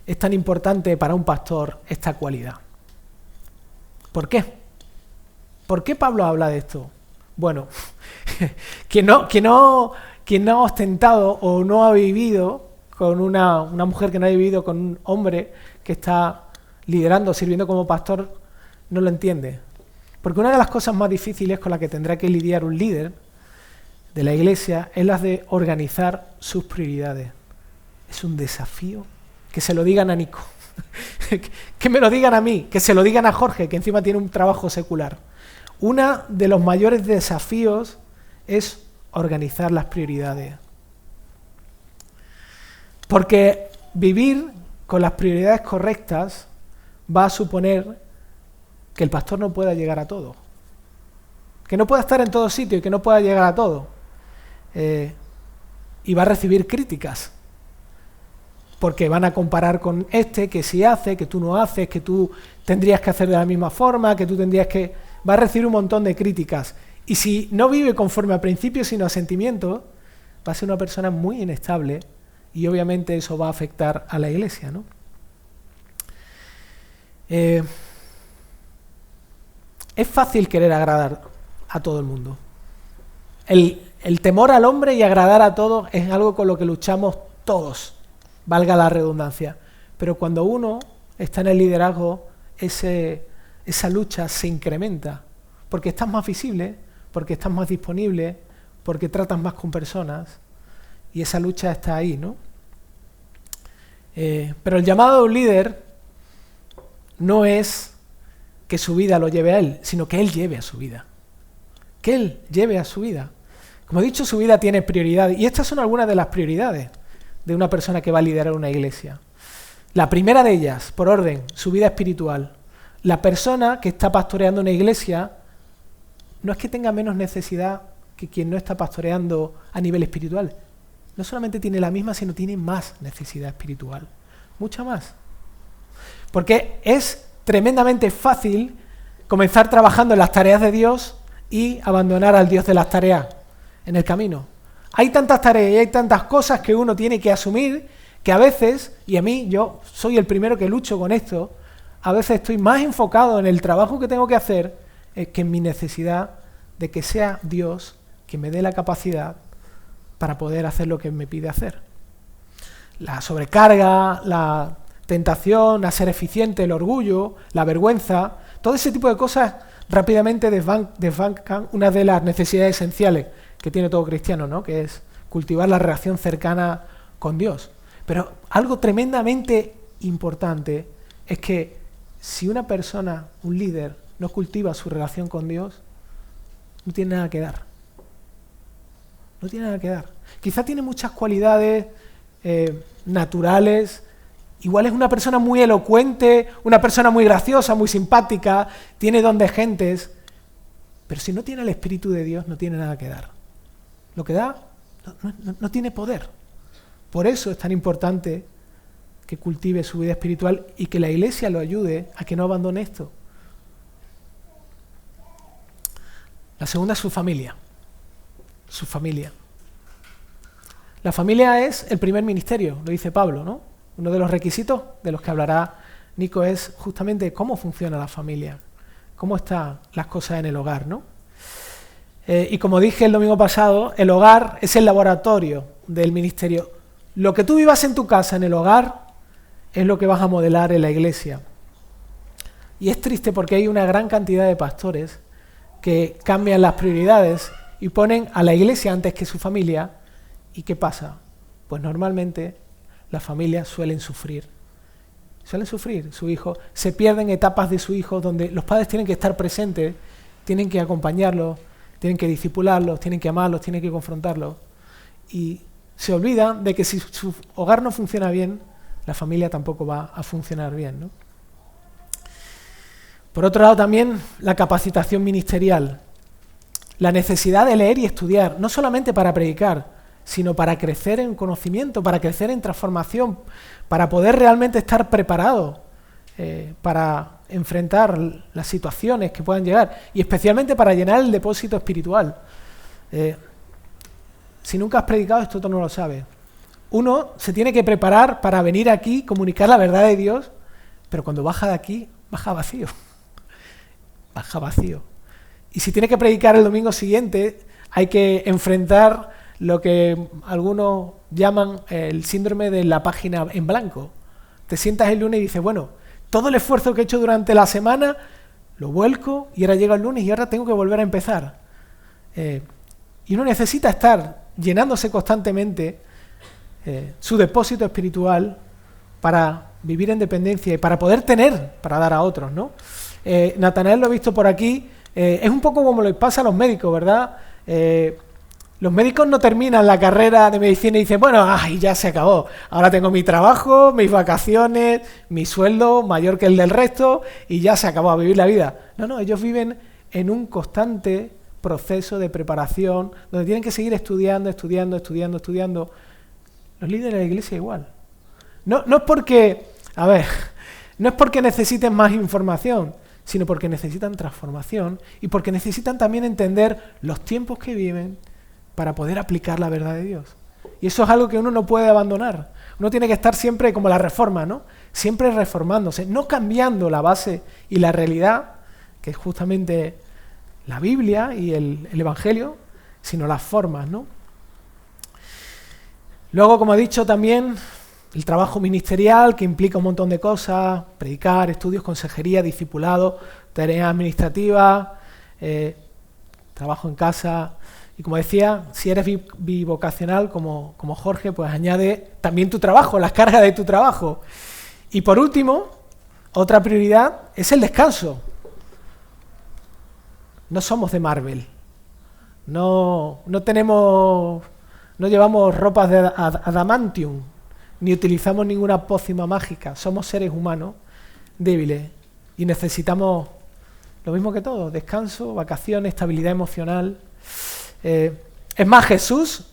es tan importante para un pastor esta cualidad? ¿Por qué? ¿Por qué Pablo habla de esto? Bueno, quien no ha ostentado o no ha vivido con una mujer que no ha vivido con un hombre que está liderando, sirviendo como pastor, no lo entiende. Porque una de las cosas más difíciles con las que tendrá que lidiar un líder de la iglesia es la de organizar sus prioridades. Es un desafío. Que se lo digan a Nico, que me lo digan a mí, que se lo digan a Jorge, que encima tiene un trabajo secular. Uno de los mayores desafíos es organizar las prioridades. Porque vivir con las prioridades correctas va a suponer que el pastor no pueda llegar a todo. Que no pueda estar en todo sitio y que no pueda llegar a todo. Y va a recibir críticas. Porque van a comparar con que sí hace, que tú no haces, que tú tendrías que hacer de la misma forma, que tú tendrías que... Va a recibir un montón de críticas. Y si no vive conforme a principios sino a sentimientos, va a ser una persona muy inestable y obviamente eso va a afectar a la iglesia, ¿no? Es fácil querer agradar a todo el mundo. El temor al hombre y agradar a todos es algo con lo que luchamos todos, valga la redundancia. Pero cuando uno está en el liderazgo, esa lucha se incrementa, porque estás más visible, porque estás más disponible, porque tratas más con personas, y esa lucha está ahí, ¿no? Pero el llamado de un líder no es que su vida lo lleve a él, sino que él lleve a su vida. Que él lleve a su vida. Como he dicho, su vida tiene prioridades, y estas son algunas de las prioridades de una persona que va a liderar una iglesia. La primera de ellas, por orden, su vida espiritual. La persona que está pastoreando una iglesia no es que tenga menos necesidad que quien no está pastoreando a nivel espiritual. No solamente tiene la misma, sino tiene más necesidad espiritual. Mucha más. Porque es tremendamente fácil comenzar trabajando en las tareas de Dios y abandonar al Dios de las tareas en el camino. Hay tantas tareas y hay tantas cosas que uno tiene que asumir que a veces, y a mí, yo soy el primero que lucho con esto, a veces estoy más enfocado en el trabajo que tengo que hacer que en mi necesidad de que sea Dios quien me dé la capacidad para poder hacer lo que me pide hacer. La sobrecarga, la tentación a ser eficiente, el orgullo, la vergüenza, todo ese tipo de cosas rápidamente desbancan una de las necesidades esenciales que tiene todo cristiano, ¿no? Que es cultivar la relación cercana con Dios. Pero algo tremendamente importante es que si una persona, un líder, no cultiva su relación con Dios, no tiene nada que dar. No tiene nada que dar. Quizá tiene muchas cualidades naturales, igual es una persona muy elocuente, una persona muy graciosa, muy simpática, tiene don de gentes, pero si no tiene el Espíritu de Dios, no tiene nada que dar. Lo que da no tiene poder. Por eso es tan importante que cultive su vida espiritual y que la iglesia lo ayude a que no abandone esto. La segunda es su familia. Su familia. La familia es el primer ministerio, lo dice Pablo, ¿no? Uno de los requisitos de los que hablará Nico es justamente cómo funciona la familia, cómo están las cosas en el hogar, ¿no? Y como dije el domingo pasado, el hogar es el laboratorio del ministerio. Lo que tú vivas en tu casa, en el hogar, es lo que vas a modelar en la iglesia. Y es triste porque hay una gran cantidad de pastores que cambian las prioridades y ponen a la iglesia antes que su familia. ¿Y qué pasa? Pues normalmente las familias suelen sufrir. Suelen sufrir. Su hijo, se pierden etapas de su hijo donde los padres tienen que estar presentes, tienen que acompañarlos, tienen que discipularlos, tienen que amarlos, tienen que confrontarlos. Y se olvidan de que si su hogar no funciona bien, la familia tampoco va a funcionar bien, ¿no? Por otro lado también la capacitación ministerial. La necesidad de leer y estudiar, no solamente para predicar, sino para crecer en conocimiento, para crecer en transformación, para poder realmente estar preparado para enfrentar las situaciones que puedan llegar y especialmente para llenar el depósito espiritual. Si nunca has predicado, esto tú no lo sabes. Uno se tiene que preparar para venir aquí, comunicar la verdad de Dios, pero cuando baja de aquí, baja vacío. Baja vacío. Y si tiene que predicar el domingo siguiente, hay que enfrentar lo que algunos llaman el síndrome de la página en blanco. Te sientas el lunes y dices, bueno, todo el esfuerzo que he hecho durante la semana lo vuelco y ahora llega el lunes y ahora tengo que volver a empezar. Y uno necesita estar llenándose constantemente su depósito espiritual para vivir en dependencia y para poder tener para dar a otros, ¿no? Natanael lo he visto por aquí, es un poco como le pasa a los médicos, ¿verdad? Los médicos no terminan la carrera de medicina y dicen, bueno, ya se acabó, ahora tengo mi trabajo, mis vacaciones, mi sueldo mayor que el del resto y ya se acabó a vivir la vida. No, ellos viven en un constante proceso de preparación donde tienen que seguir estudiando. Los líderes de la iglesia igual. No es porque, no es porque necesiten más información, sino porque necesitan transformación y porque necesitan también entender los tiempos que viven para poder aplicar la verdad de Dios. Y eso es algo que uno no puede abandonar. Uno tiene que estar siempre como la reforma, ¿no? Siempre reformándose, no cambiando la base y la realidad, que es justamente la Biblia y el Evangelio, sino las formas, ¿no? Luego, como he dicho también, el trabajo ministerial, que implica un montón de cosas, predicar, estudios, consejería, discipulado, tareas administrativas, trabajo en casa. Y como decía, si eres bivocacional como Jorge, pues añade también tu trabajo, las cargas de tu trabajo. Y por último, otra prioridad es el descanso. No somos de Marvel. No llevamos ropas de adamantium, ni utilizamos ninguna pócima mágica. Somos seres humanos débiles y necesitamos lo mismo que todos: descanso, vacaciones, estabilidad emocional. Es más, Jesús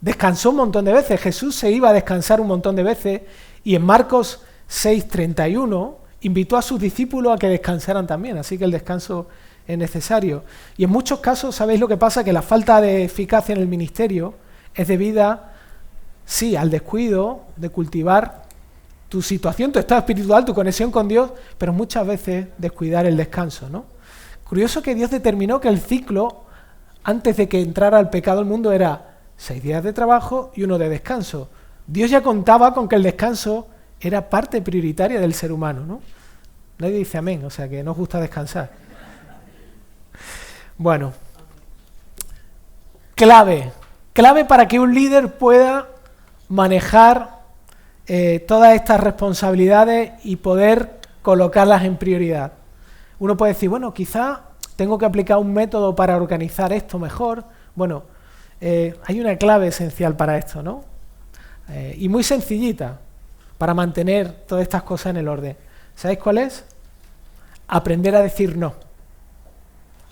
descansó un montón de veces. Jesús se iba a descansar un montón de veces y en Marcos 6:31 invitó a sus discípulos a que descansaran también. Así que el descanso es necesario. Y en muchos casos, ¿sabéis lo que pasa? Que la falta de eficacia en el ministerio es debida, sí, al descuido de cultivar tu situación, tu estado espiritual, tu conexión con Dios, pero muchas veces descuidar el descanso, ¿no? Curioso que Dios determinó que el ciclo, antes de que entrara el pecado al mundo, era 6 días de trabajo y 1 de descanso. Dios ya contaba con que el descanso era parte prioritaria del ser humano, ¿no? Nadie dice amén, o sea que nos gusta descansar. Bueno, clave para que un líder pueda manejar todas estas responsabilidades y poder colocarlas en prioridad. Uno puede decir, bueno, quizá tengo que aplicar un método para organizar esto mejor. Bueno, hay una clave esencial para esto, ¿no? Y muy sencillita para mantener todas estas cosas en el orden. ¿Sabéis cuál es? Aprender a decir no.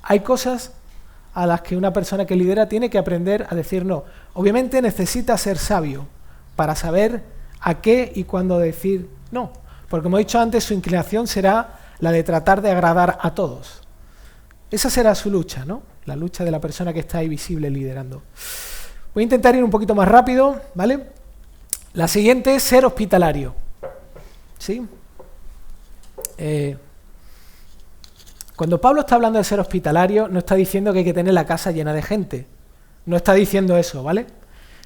Hay cosas a las que una persona que lidera tiene que aprender a decir no. Obviamente necesita ser sabio para saber a qué y cuándo decir no. Porque como he dicho antes, su inclinación será la de tratar de agradar a todos. Esa será su lucha, ¿no? La lucha de la persona que está ahí visible liderando. Voy a intentar ir un poquito más rápido, ¿vale? La siguiente es ser hospitalario. ¿Sí? Cuando Pablo está hablando de ser hospitalario, no está diciendo que hay que tener la casa llena de gente. No está diciendo eso, ¿vale?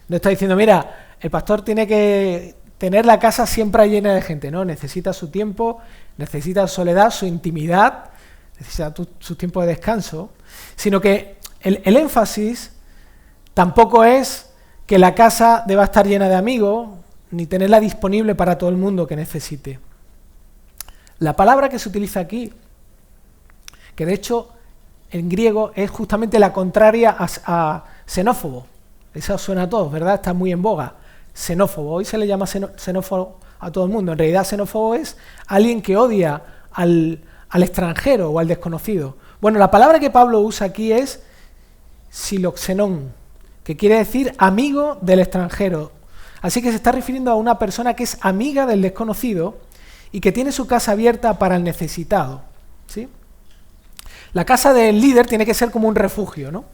No está diciendo, mira, el pastor tiene que tener la casa siempre llena de gente. No, necesita su tiempo, necesita su soledad, su intimidad, necesita su tiempo de descanso. Sino que el énfasis tampoco es que la casa deba estar llena de amigos, ni tenerla disponible para todo el mundo que necesite. La palabra que se utiliza aquí, que de hecho en griego es justamente la contraria a xenófobo. Eso suena a todos, ¿verdad? Está muy en boga. Xenófobo. Hoy se le llama xenófobo a todo el mundo. En realidad xenófobo es alguien que odia al extranjero o al desconocido. Bueno, la palabra que Pablo usa aquí es siloxenón, que quiere decir amigo del extranjero. Así que se está refiriendo a una persona que es amiga del desconocido y que tiene su casa abierta para el necesitado, ¿sí? La casa del líder tiene que ser como un refugio, ¿no?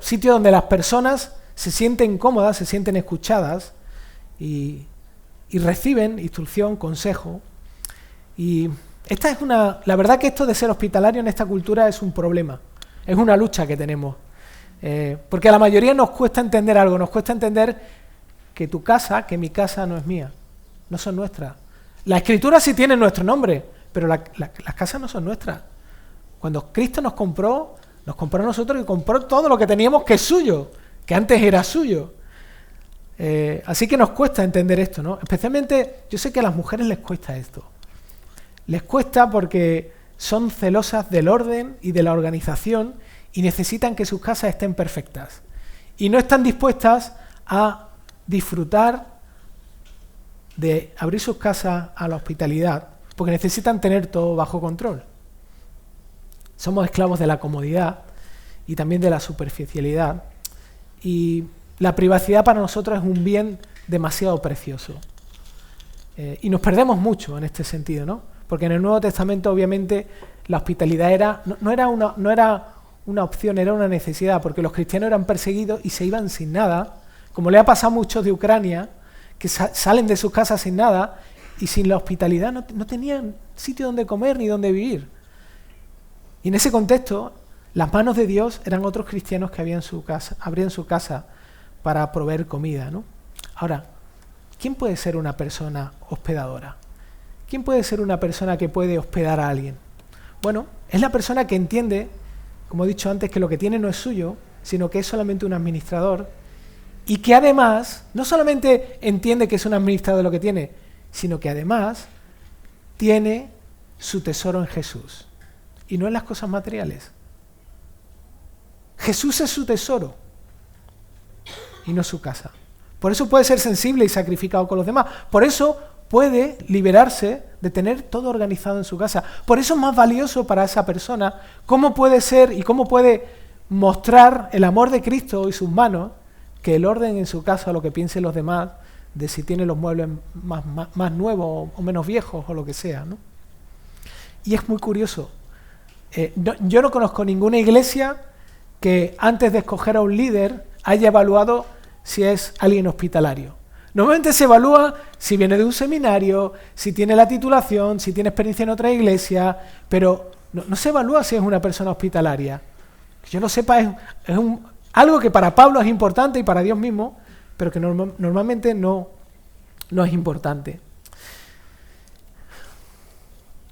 Sitio donde las personas se sienten cómodas, se sienten escuchadas y reciben instrucción, consejo. Y esta es la verdad que esto de ser hospitalario en esta cultura es un problema, es una lucha que tenemos. Porque a la mayoría nos cuesta entender algo, nos cuesta entender que tu casa, que mi casa no es mía, no son nuestras. La escritura sí tiene nuestro nombre, pero las casas no son nuestras. Cuando Cristo nos compró a nosotros y compró todo lo que teníamos que es suyo, que antes era suyo. Así que nos cuesta entender esto, ¿no? Especialmente, yo sé que a las mujeres les cuesta esto. Les cuesta porque son celosas del orden y de la organización y necesitan que sus casas estén perfectas. Y no están dispuestas a disfrutar de abrir sus casas a la hospitalidad, porque necesitan tener todo bajo control. Somos esclavos de la comodidad y también de la superficialidad. Y la privacidad para nosotros es un bien demasiado precioso. Y nos perdemos mucho en este sentido, ¿no? Porque en el Nuevo Testamento, obviamente, la hospitalidad no era una opción, era una necesidad, porque los cristianos eran perseguidos y se iban sin nada, como le ha pasado a muchos de Ucrania, que salen de sus casas sin nada y sin la hospitalidad no tenían sitio donde comer ni donde vivir. Y en ese contexto, las manos de Dios eran otros cristianos que abrían su casa para proveer comida, ¿no? Ahora, ¿quién puede ser una persona hospedadora? ¿Quién puede ser una persona que puede hospedar a alguien? Bueno, es la persona que entiende como he dicho antes, que lo que tiene no es suyo, sino que es solamente un administrador, y que además no solamente entiende que es un administrador de lo que tiene, sino que además tiene su tesoro en Jesús, y no en las cosas materiales. Jesús es su tesoro, y no su casa. Por eso puede ser sensible y sacrificado con los demás. Por eso puede liberarse de tener todo organizado en su casa. Por eso es más valioso para esa persona cómo puede ser y cómo puede mostrar el amor de Cristo y sus manos que el orden en su casa, lo que piensen los demás, de si tiene los muebles más nuevos o menos viejos o lo que sea, ¿no? Y es muy curioso. Yo no conozco ninguna iglesia que antes de escoger a un líder haya evaluado si es alguien hospitalario. Normalmente se evalúa si viene de un seminario, si tiene la titulación, si tiene experiencia en otra iglesia, pero no se evalúa si es una persona hospitalaria. Que yo lo sepa, es algo que para Pablo es importante y para Dios mismo, pero que normalmente no es importante.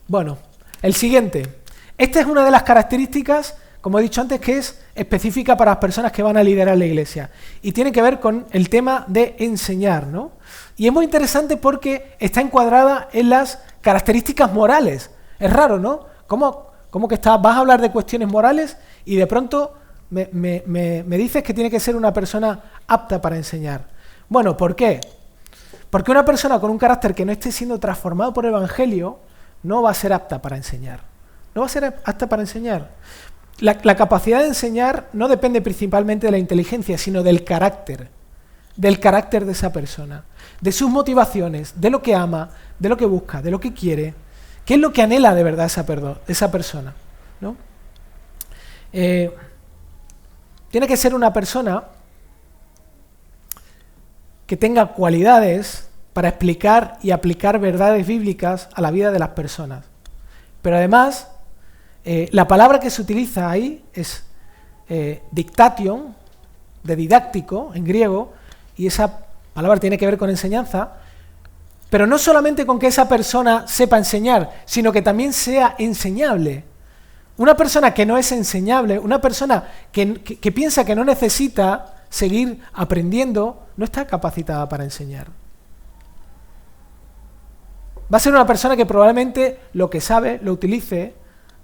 Bueno, el siguiente. Esta es una de las características, como he dicho antes, que es específica para las personas que van a liderar la iglesia. Y tiene que ver con el tema de enseñar, ¿no? Y es muy interesante porque está encuadrada en las características morales. Es raro, ¿no? ¿Cómo que vas a hablar de cuestiones morales y de pronto me dices que tiene que ser una persona apta para enseñar? Bueno, ¿por qué? Porque una persona con un carácter que no esté siendo transformado por el Evangelio no va a ser apta para enseñar. No va a ser apta para enseñar. La capacidad de enseñar no depende principalmente de la inteligencia, sino del carácter de esa persona, de sus motivaciones, de lo que ama, de lo que busca, de lo que quiere, qué es lo que anhela de verdad esa persona, ¿no? Tiene que ser una persona que tenga cualidades para explicar y aplicar verdades bíblicas a la vida de las personas. Pero además, la palabra que se utiliza ahí es dictation, de didáctico en griego, y esa palabra tiene que ver con enseñanza, pero no solamente con que esa persona sepa enseñar, sino que también sea enseñable. Una persona que no es enseñable, una persona que piensa que no necesita seguir aprendiendo, no está capacitada para enseñar. Va a ser una persona que probablemente lo que sabe lo utilice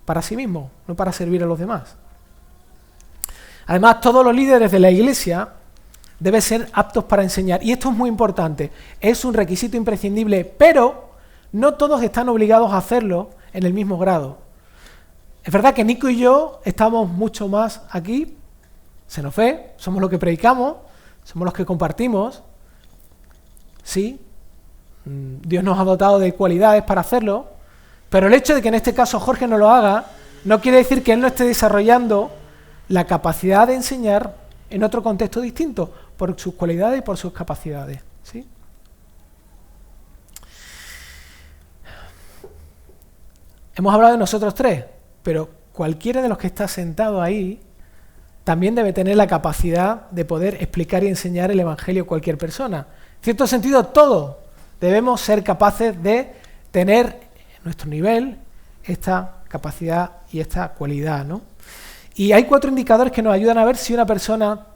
para sí mismo, no para servir a los demás. Además, todos los líderes de la iglesia deben ser aptos para enseñar. Y esto es muy importante, es un requisito imprescindible, pero no todos están obligados a hacerlo en el mismo grado. Es verdad que Nico y yo estamos mucho más aquí, se nos ve, somos los que predicamos, somos los que compartimos, sí, Dios nos ha dotado de cualidades para hacerlo, pero el hecho de que en este caso Jorge no lo haga, no quiere decir que él no esté desarrollando la capacidad de enseñar en otro contexto distinto, por sus cualidades y por sus capacidades, ¿sí? Hemos hablado de nosotros tres, pero cualquiera de los que está sentado ahí también debe tener la capacidad de poder explicar y enseñar el Evangelio a cualquier persona. En cierto sentido, todos debemos ser capaces de tener en nuestro nivel esta capacidad y esta cualidad, ¿no? Y hay 4 indicadores que nos ayudan a ver si una persona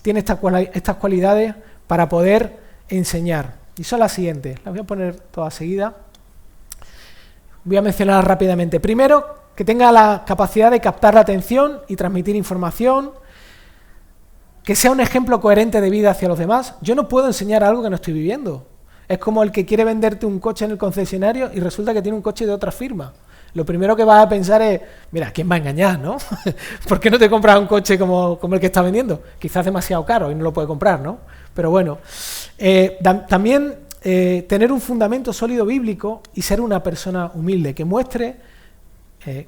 tiene estas cualidades para poder enseñar. Y son las siguientes. Las voy a poner todas seguidas. Voy a mencionarlas rápidamente. Primero, que tenga la capacidad de captar la atención y transmitir información. Que sea un ejemplo coherente de vida hacia los demás. Yo no puedo enseñar algo que no estoy viviendo. Es como el que quiere venderte un coche en el concesionario y resulta que tiene un coche de otra firma. Lo primero que vas a pensar es, mira, ¿quién va a engañar, no? ¿Por qué no te compras un coche como el que está vendiendo? Quizás demasiado caro y no lo puede comprar, ¿no? Pero bueno, también tener un fundamento sólido bíblico y ser una persona humilde, que muestre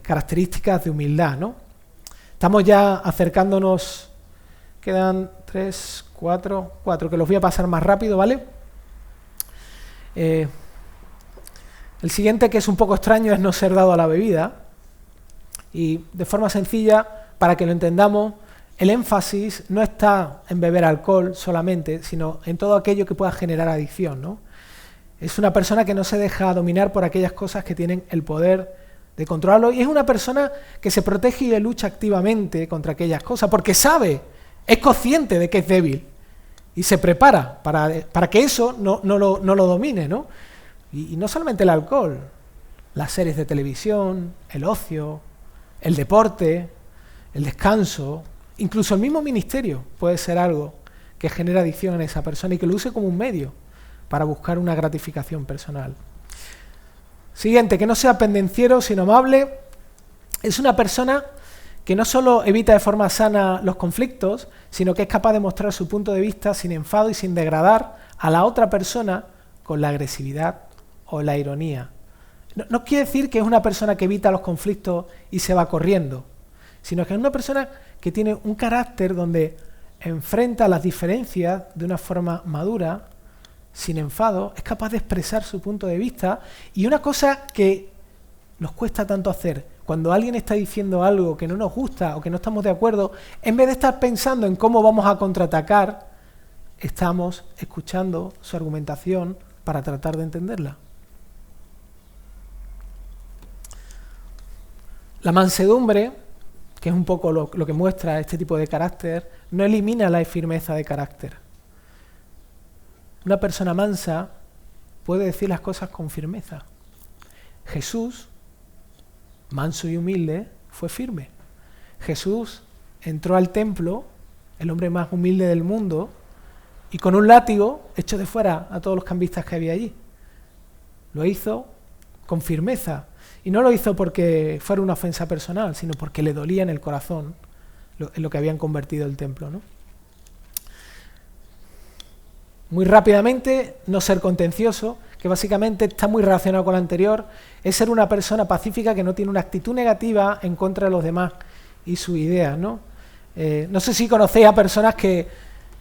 características de humildad, ¿no? Estamos ya acercándonos, quedan 3, 4, que los voy a pasar más rápido, ¿vale? El siguiente, que es un poco extraño, es no ser dado a la bebida. Y de forma sencilla, para que lo entendamos, el énfasis no está en beber alcohol solamente, sino en todo aquello que pueda generar adicción, ¿no? Es una persona que no se deja dominar por aquellas cosas que tienen el poder de controlarlo, y es una persona que se protege y lucha activamente contra aquellas cosas, porque sabe, es consciente de que es débil, y se prepara para que eso no lo domine, ¿no? Y no solamente el alcohol, las series de televisión, el ocio, el deporte, el descanso, incluso el mismo ministerio puede ser algo que genera adicción en esa persona y que lo use como un medio para buscar una gratificación personal. Siguiente, que no sea pendenciero, sino amable. Es una persona que no solo evita de forma sana los conflictos, sino que es capaz de mostrar su punto de vista sin enfado y sin degradar a la otra persona con la agresividad o la ironía. No quiere decir que es una persona que evita los conflictos y se va corriendo, sino que es una persona que tiene un carácter donde enfrenta las diferencias de una forma madura, sin enfado, es capaz de expresar su punto de vista. Y una cosa que nos cuesta tanto hacer, cuando alguien está diciendo algo que no nos gusta o que no estamos de acuerdo, en vez de estar pensando en cómo vamos a contraatacar, estamos escuchando su argumentación para tratar de entenderla. La mansedumbre, que es un poco lo que muestra este tipo de carácter, no elimina la firmeza de carácter. Una persona mansa puede decir las cosas con firmeza. Jesús, manso y humilde, fue firme. Jesús entró al templo, el hombre más humilde del mundo, y con un látigo echó de fuera a todos los cambistas que había allí. Lo hizo con firmeza. Y no lo hizo porque fuera una ofensa personal, sino porque le dolía en el corazón en lo que habían convertido el templo, ¿no? Muy rápidamente, no ser contencioso, que básicamente está muy relacionado con lo anterior, es ser una persona pacífica que no tiene una actitud negativa en contra de los demás y sus ideas, ¿no? No sé si conocéis a personas que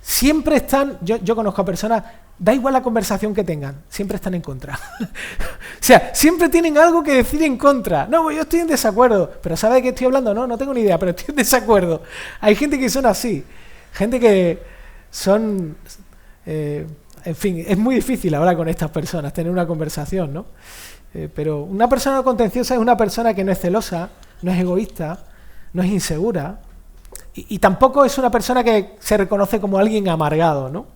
siempre están, yo conozco a personas, da igual la conversación que tengan, siempre están en contra. O sea, siempre tienen algo que decir en contra. No, yo estoy en desacuerdo, pero ¿sabe de qué estoy hablando? No tengo ni idea, pero estoy en desacuerdo. Hay gente que son así, gente que son... en fin, es muy difícil hablar con estas personas, tener una conversación, ¿no? Pero una persona contenciosa es una persona que no es celosa, no es egoísta, no es insegura, y tampoco es una persona que se reconoce como alguien amargado, ¿no?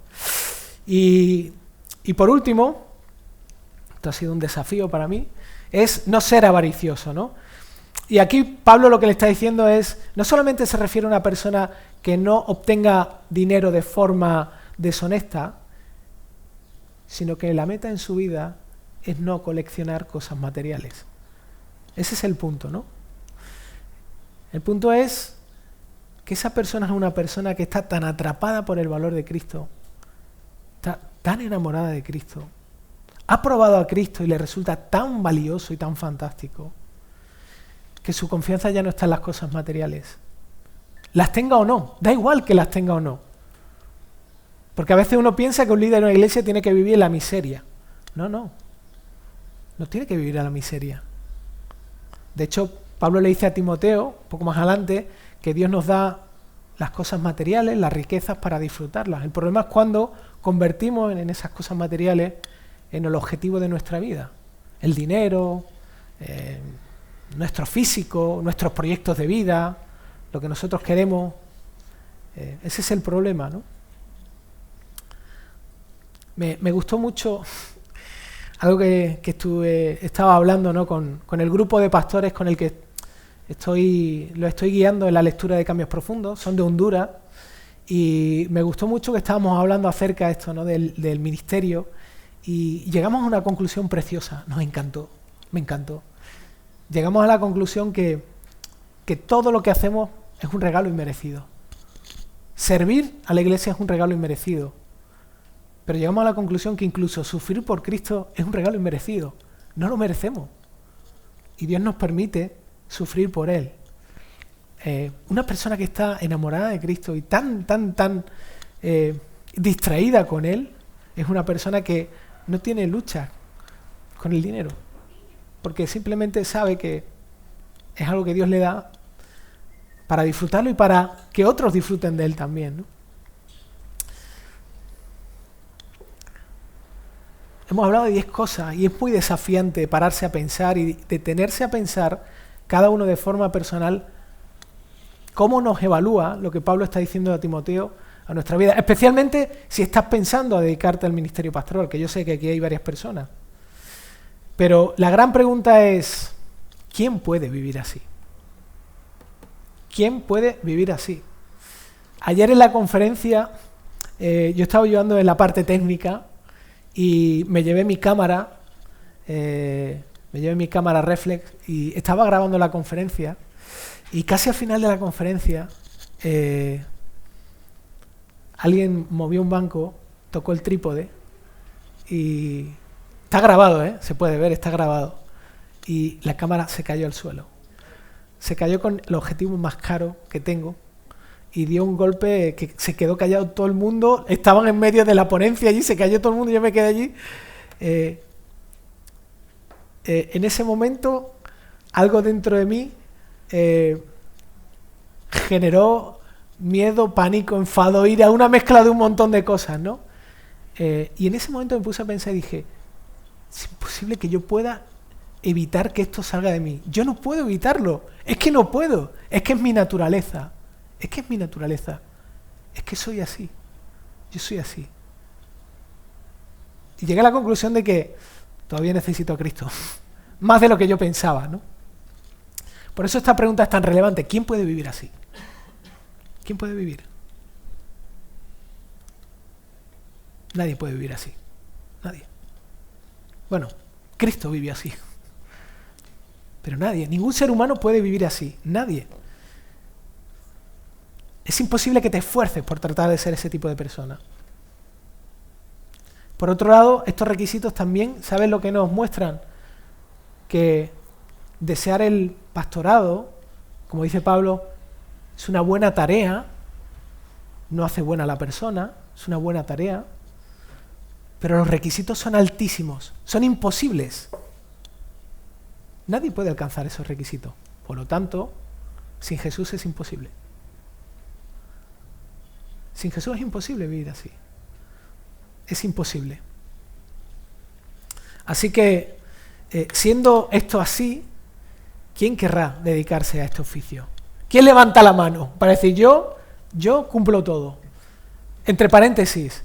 Y por último, esto ha sido un desafío para mí, es no ser avaricioso, ¿no? Y aquí Pablo lo que le está diciendo es, no solamente se refiere a una persona que no obtenga dinero de forma deshonesta, sino que la meta en su vida es no coleccionar cosas materiales. Ese es el punto, ¿no? El punto es que esa persona es una persona que está tan atrapada por el valor de Cristo, está tan enamorada de Cristo, ha probado a Cristo y le resulta tan valioso y tan fantástico, que su confianza ya no está en las cosas materiales. Las tenga o no, da igual que las tenga o no. Porque a veces uno piensa que un líder de una iglesia tiene que vivir en la miseria. No tiene que vivir en la miseria. De hecho, Pablo le dice a Timoteo, un poco más adelante, que Dios nos da las cosas materiales, las riquezas para disfrutarlas. El problema es cuando convertimos en esas cosas materiales en el objetivo de nuestra vida. El dinero, nuestro físico, nuestros proyectos de vida, lo que nosotros queremos. Ese es el problema, ¿no? Me gustó mucho algo que estaba hablando, ¿no? con el grupo de pastores con el que lo estoy guiando en la lectura de Cambios Profundos, son de Honduras, y me gustó mucho que estábamos hablando acerca de esto, ¿no? del ministerio, y llegamos a una conclusión preciosa, nos encantó, me encantó. Llegamos a la conclusión que todo lo que hacemos es un regalo inmerecido. Servir a la iglesia es un regalo inmerecido. Pero llegamos a la conclusión que incluso sufrir por Cristo es un regalo inmerecido. No lo merecemos. Y Dios nos permite sufrir por Él. Una persona que está enamorada de Cristo y tan distraída con Él, es una persona que no tiene lucha con el dinero. Porque simplemente sabe que es algo que Dios le da para disfrutarlo y para que otros disfruten de Él también, ¿no? hemos hablado de 10 cosas y es muy desafiante pararse a pensar y detenerse a pensar cada uno de forma personal cómo nos evalúa lo que Pablo está diciendo a Timoteo a nuestra vida, especialmente si estás pensando a dedicarte al ministerio pastoral, que yo sé que aquí hay varias personas. Pero la gran pregunta es, ¿quién puede vivir así? ¿Quién puede vivir así? Ayer en la conferencia yo estaba ayudando en la parte técnica y me llevé mi cámara reflex y estaba grabando la conferencia y casi al final de la conferencia alguien movió un banco, tocó el trípode y está grabado, se puede ver, está grabado, y la cámara se cayó al suelo. Se cayó con el objetivo más caro que tengo y dio un golpe que se quedó callado todo el mundo. Estaban en medio de la ponencia allí, se cayó todo el mundo y yo me quedé allí. En ese momento algo dentro de mí generó miedo, pánico, enfado, ira, una mezcla de un montón de cosas, ¿no? Y en ese momento me puse a pensar y dije, es imposible que yo pueda evitar que esto salga de mí. Yo no puedo evitarlo, es que no puedo, es que es mi naturaleza, es que es mi naturaleza, es que soy así, yo soy así. Y llegué a la conclusión de que todavía necesito a Cristo, más de lo que yo pensaba, ¿no? Por eso esta pregunta es tan relevante, ¿quién puede vivir así? ¿Quién puede vivir? Nadie puede vivir así, nadie. Bueno, Cristo vive así. Pero nadie, ningún ser humano puede vivir así, nadie. Es imposible que te esfuerces por tratar de ser ese tipo de persona. Por otro lado, estos requisitos también, ¿sabes lo que nos muestran? Que desear el pastorado, como dice Pablo, es una buena tarea, no hace buena a la persona, es una buena tarea, pero los requisitos son altísimos, son imposibles. Nadie puede alcanzar esos requisitos. Por lo tanto, sin Jesús es imposible. Sin Jesús es imposible vivir así. Es imposible. Así que, siendo esto así, ¿quién querrá dedicarse a este oficio? ¿Quién levanta la mano para decir yo cumplo todo? Entre paréntesis,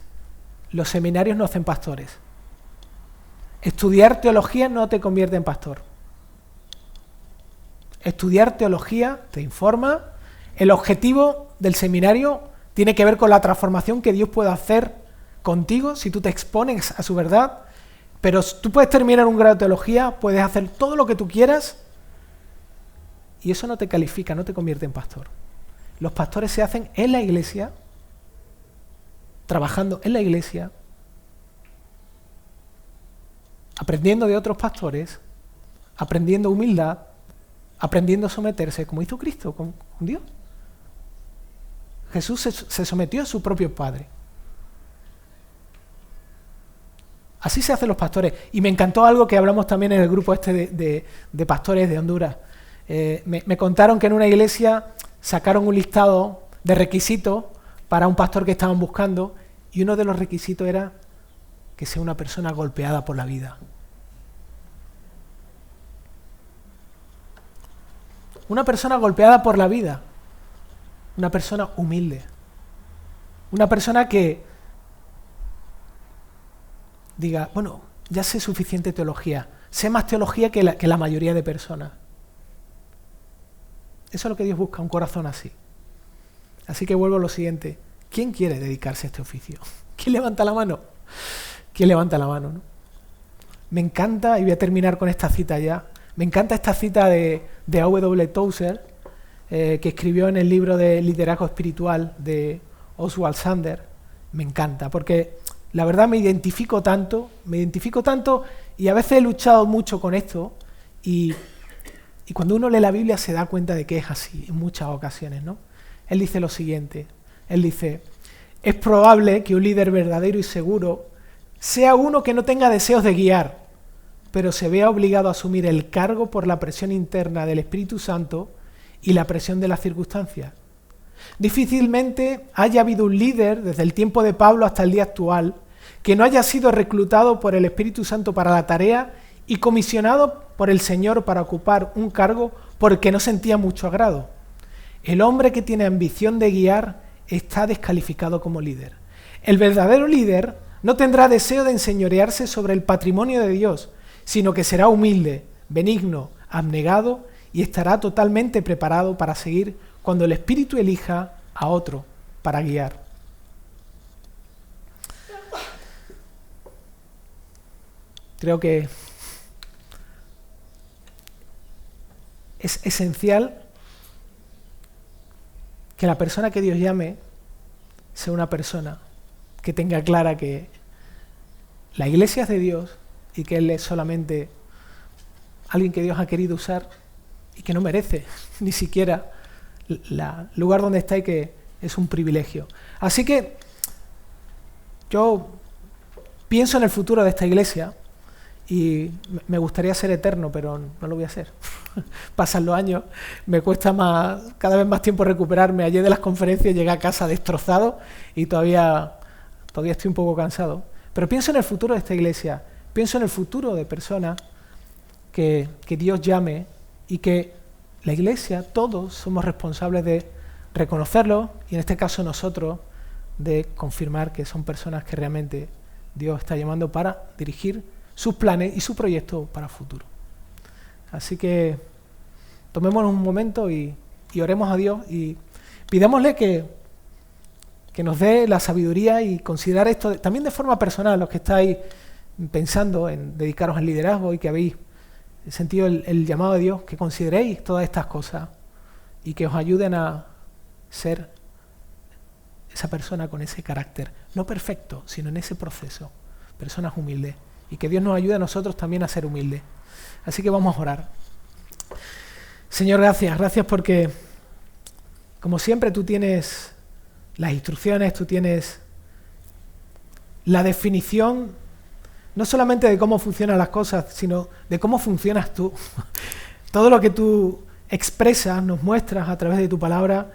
los seminarios no hacen pastores. Estudiar teología no te convierte en pastor. Estudiar teología te informa. El objetivo del seminario tiene que ver con la transformación que Dios puede hacer contigo si tú te expones a su verdad. Pero tú puedes terminar un grado de teología, puedes hacer todo lo que tú quieras y eso no te califica, no te convierte en pastor. Los pastores se hacen en la iglesia, trabajando en la iglesia, aprendiendo de otros pastores, aprendiendo humildad, aprendiendo a someterse, como hizo Cristo con Dios. Jesús se sometió a su propio Padre. Así se hacen los pastores. Y me encantó algo que hablamos también en el grupo de pastores de Honduras. Me contaron que en una iglesia sacaron un listado de requisitos para un pastor que estaban buscando y uno de los requisitos era que sea una persona golpeada por la vida. Una persona golpeada por la vida. Una persona humilde. Una persona que diga, bueno, ya sé suficiente teología. Sé más teología que la mayoría de personas. Eso es lo que Dios busca, un corazón así. Así que vuelvo a lo siguiente. ¿Quién quiere dedicarse a este oficio? ¿Quién levanta la mano? ¿Quién levanta la mano, no? Me encanta, y voy a terminar con esta cita ya, me encanta esta cita de A.W. Tozer, que escribió en el libro de Liderazgo Espiritual de Oswald Sander. Me encanta, porque la verdad me identifico tanto y a veces he luchado mucho con esto y cuando uno lee la Biblia se da cuenta de que es así en muchas ocasiones, ¿no? Él dice lo siguiente, él dice, es probable que un líder verdadero y seguro sea uno que no tenga deseos de guiar, pero se vea obligado a asumir el cargo por la presión interna del Espíritu Santo y la presión de las circunstancias. Difícilmente haya habido un líder, desde el tiempo de Pablo hasta el día actual, que no haya sido reclutado por el Espíritu Santo para la tarea y comisionado por el Señor para ocupar un cargo porque no sentía mucho agrado. El hombre que tiene ambición de guiar está descalificado como líder. El verdadero líder no tendrá deseo de enseñorearse sobre el patrimonio de Dios, sino que será humilde, benigno, abnegado y estará totalmente preparado para seguir cuando el Espíritu elija a otro para guiar. Creo que es esencial que la persona que Dios llame sea una persona que tenga clara que la iglesia es de Dios y que Él es solamente alguien que Dios ha querido usar y que no merece ni siquiera el lugar donde está y que es un privilegio. Así que yo pienso en el futuro de esta iglesia y me gustaría ser eterno, pero no lo voy a ser. Pasan los años, me cuesta cada vez más tiempo recuperarme. Ayer de las conferencias llegué a casa destrozado y todavía estoy un poco cansado. Pero pienso en el futuro de esta iglesia, pienso en el futuro de personas que Dios llame y que la iglesia, todos somos responsables de reconocerlo y en este caso nosotros de confirmar que son personas que realmente Dios está llamando para dirigir sus planes y su proyecto para el futuro. Así que tomémonos un momento y oremos a Dios y pidámosle que nos dé la sabiduría y considerar esto también de forma personal, los que estáis pensando en dedicaros al liderazgo y que habéis sentido el llamado de Dios, que consideréis todas estas cosas y que os ayuden a ser esa persona con ese carácter, no perfecto, sino en ese proceso, personas humildes, y que Dios nos ayude a nosotros también a ser humildes. Así que vamos a orar. Señor, gracias porque, como siempre, tú tienes las instrucciones, tú tienes la definición, no solamente de cómo funcionan las cosas, sino de cómo funcionas tú. Todo lo que tú expresas, nos muestras a través de tu palabra,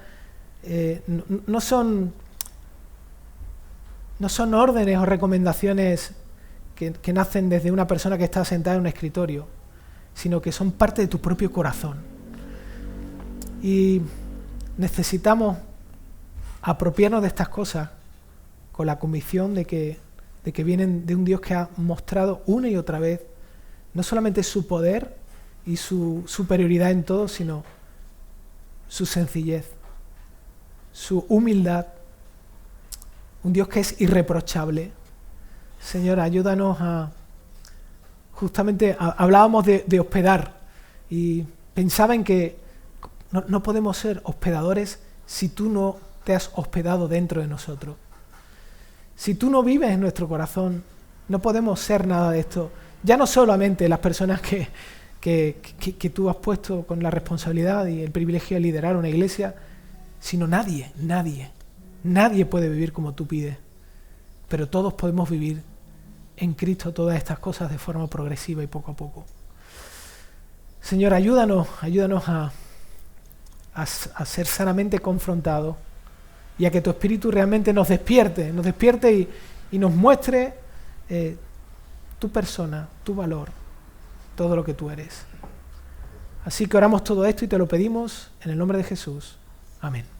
no son órdenes o recomendaciones que nacen desde una persona que está sentada en un escritorio, sino que son parte de tu propio corazón. Y necesitamos apropiarnos de estas cosas con la convicción de que vienen de un Dios que ha mostrado una y otra vez no solamente su poder y su superioridad en todo, sino su sencillez, su humildad, un Dios que es irreprochable. Señor, ayúdanos hablábamos de hospedar y pensaba en que no podemos ser hospedadores si tú no te has hospedado dentro de nosotros. Si tú no vives en nuestro corazón, no podemos ser nada de esto. Ya no solamente las personas que tú has puesto con la responsabilidad y el privilegio de liderar una iglesia, sino nadie puede vivir como tú pides. Pero todos podemos vivir en Cristo todas estas cosas de forma progresiva y poco a poco. Señor, ayúdanos a ser sanamente confrontados y a que tu Espíritu realmente nos despierte y nos muestre tu persona, tu valor, todo lo que tú eres. Así que oramos todo esto y te lo pedimos en el nombre de Jesús. Amén.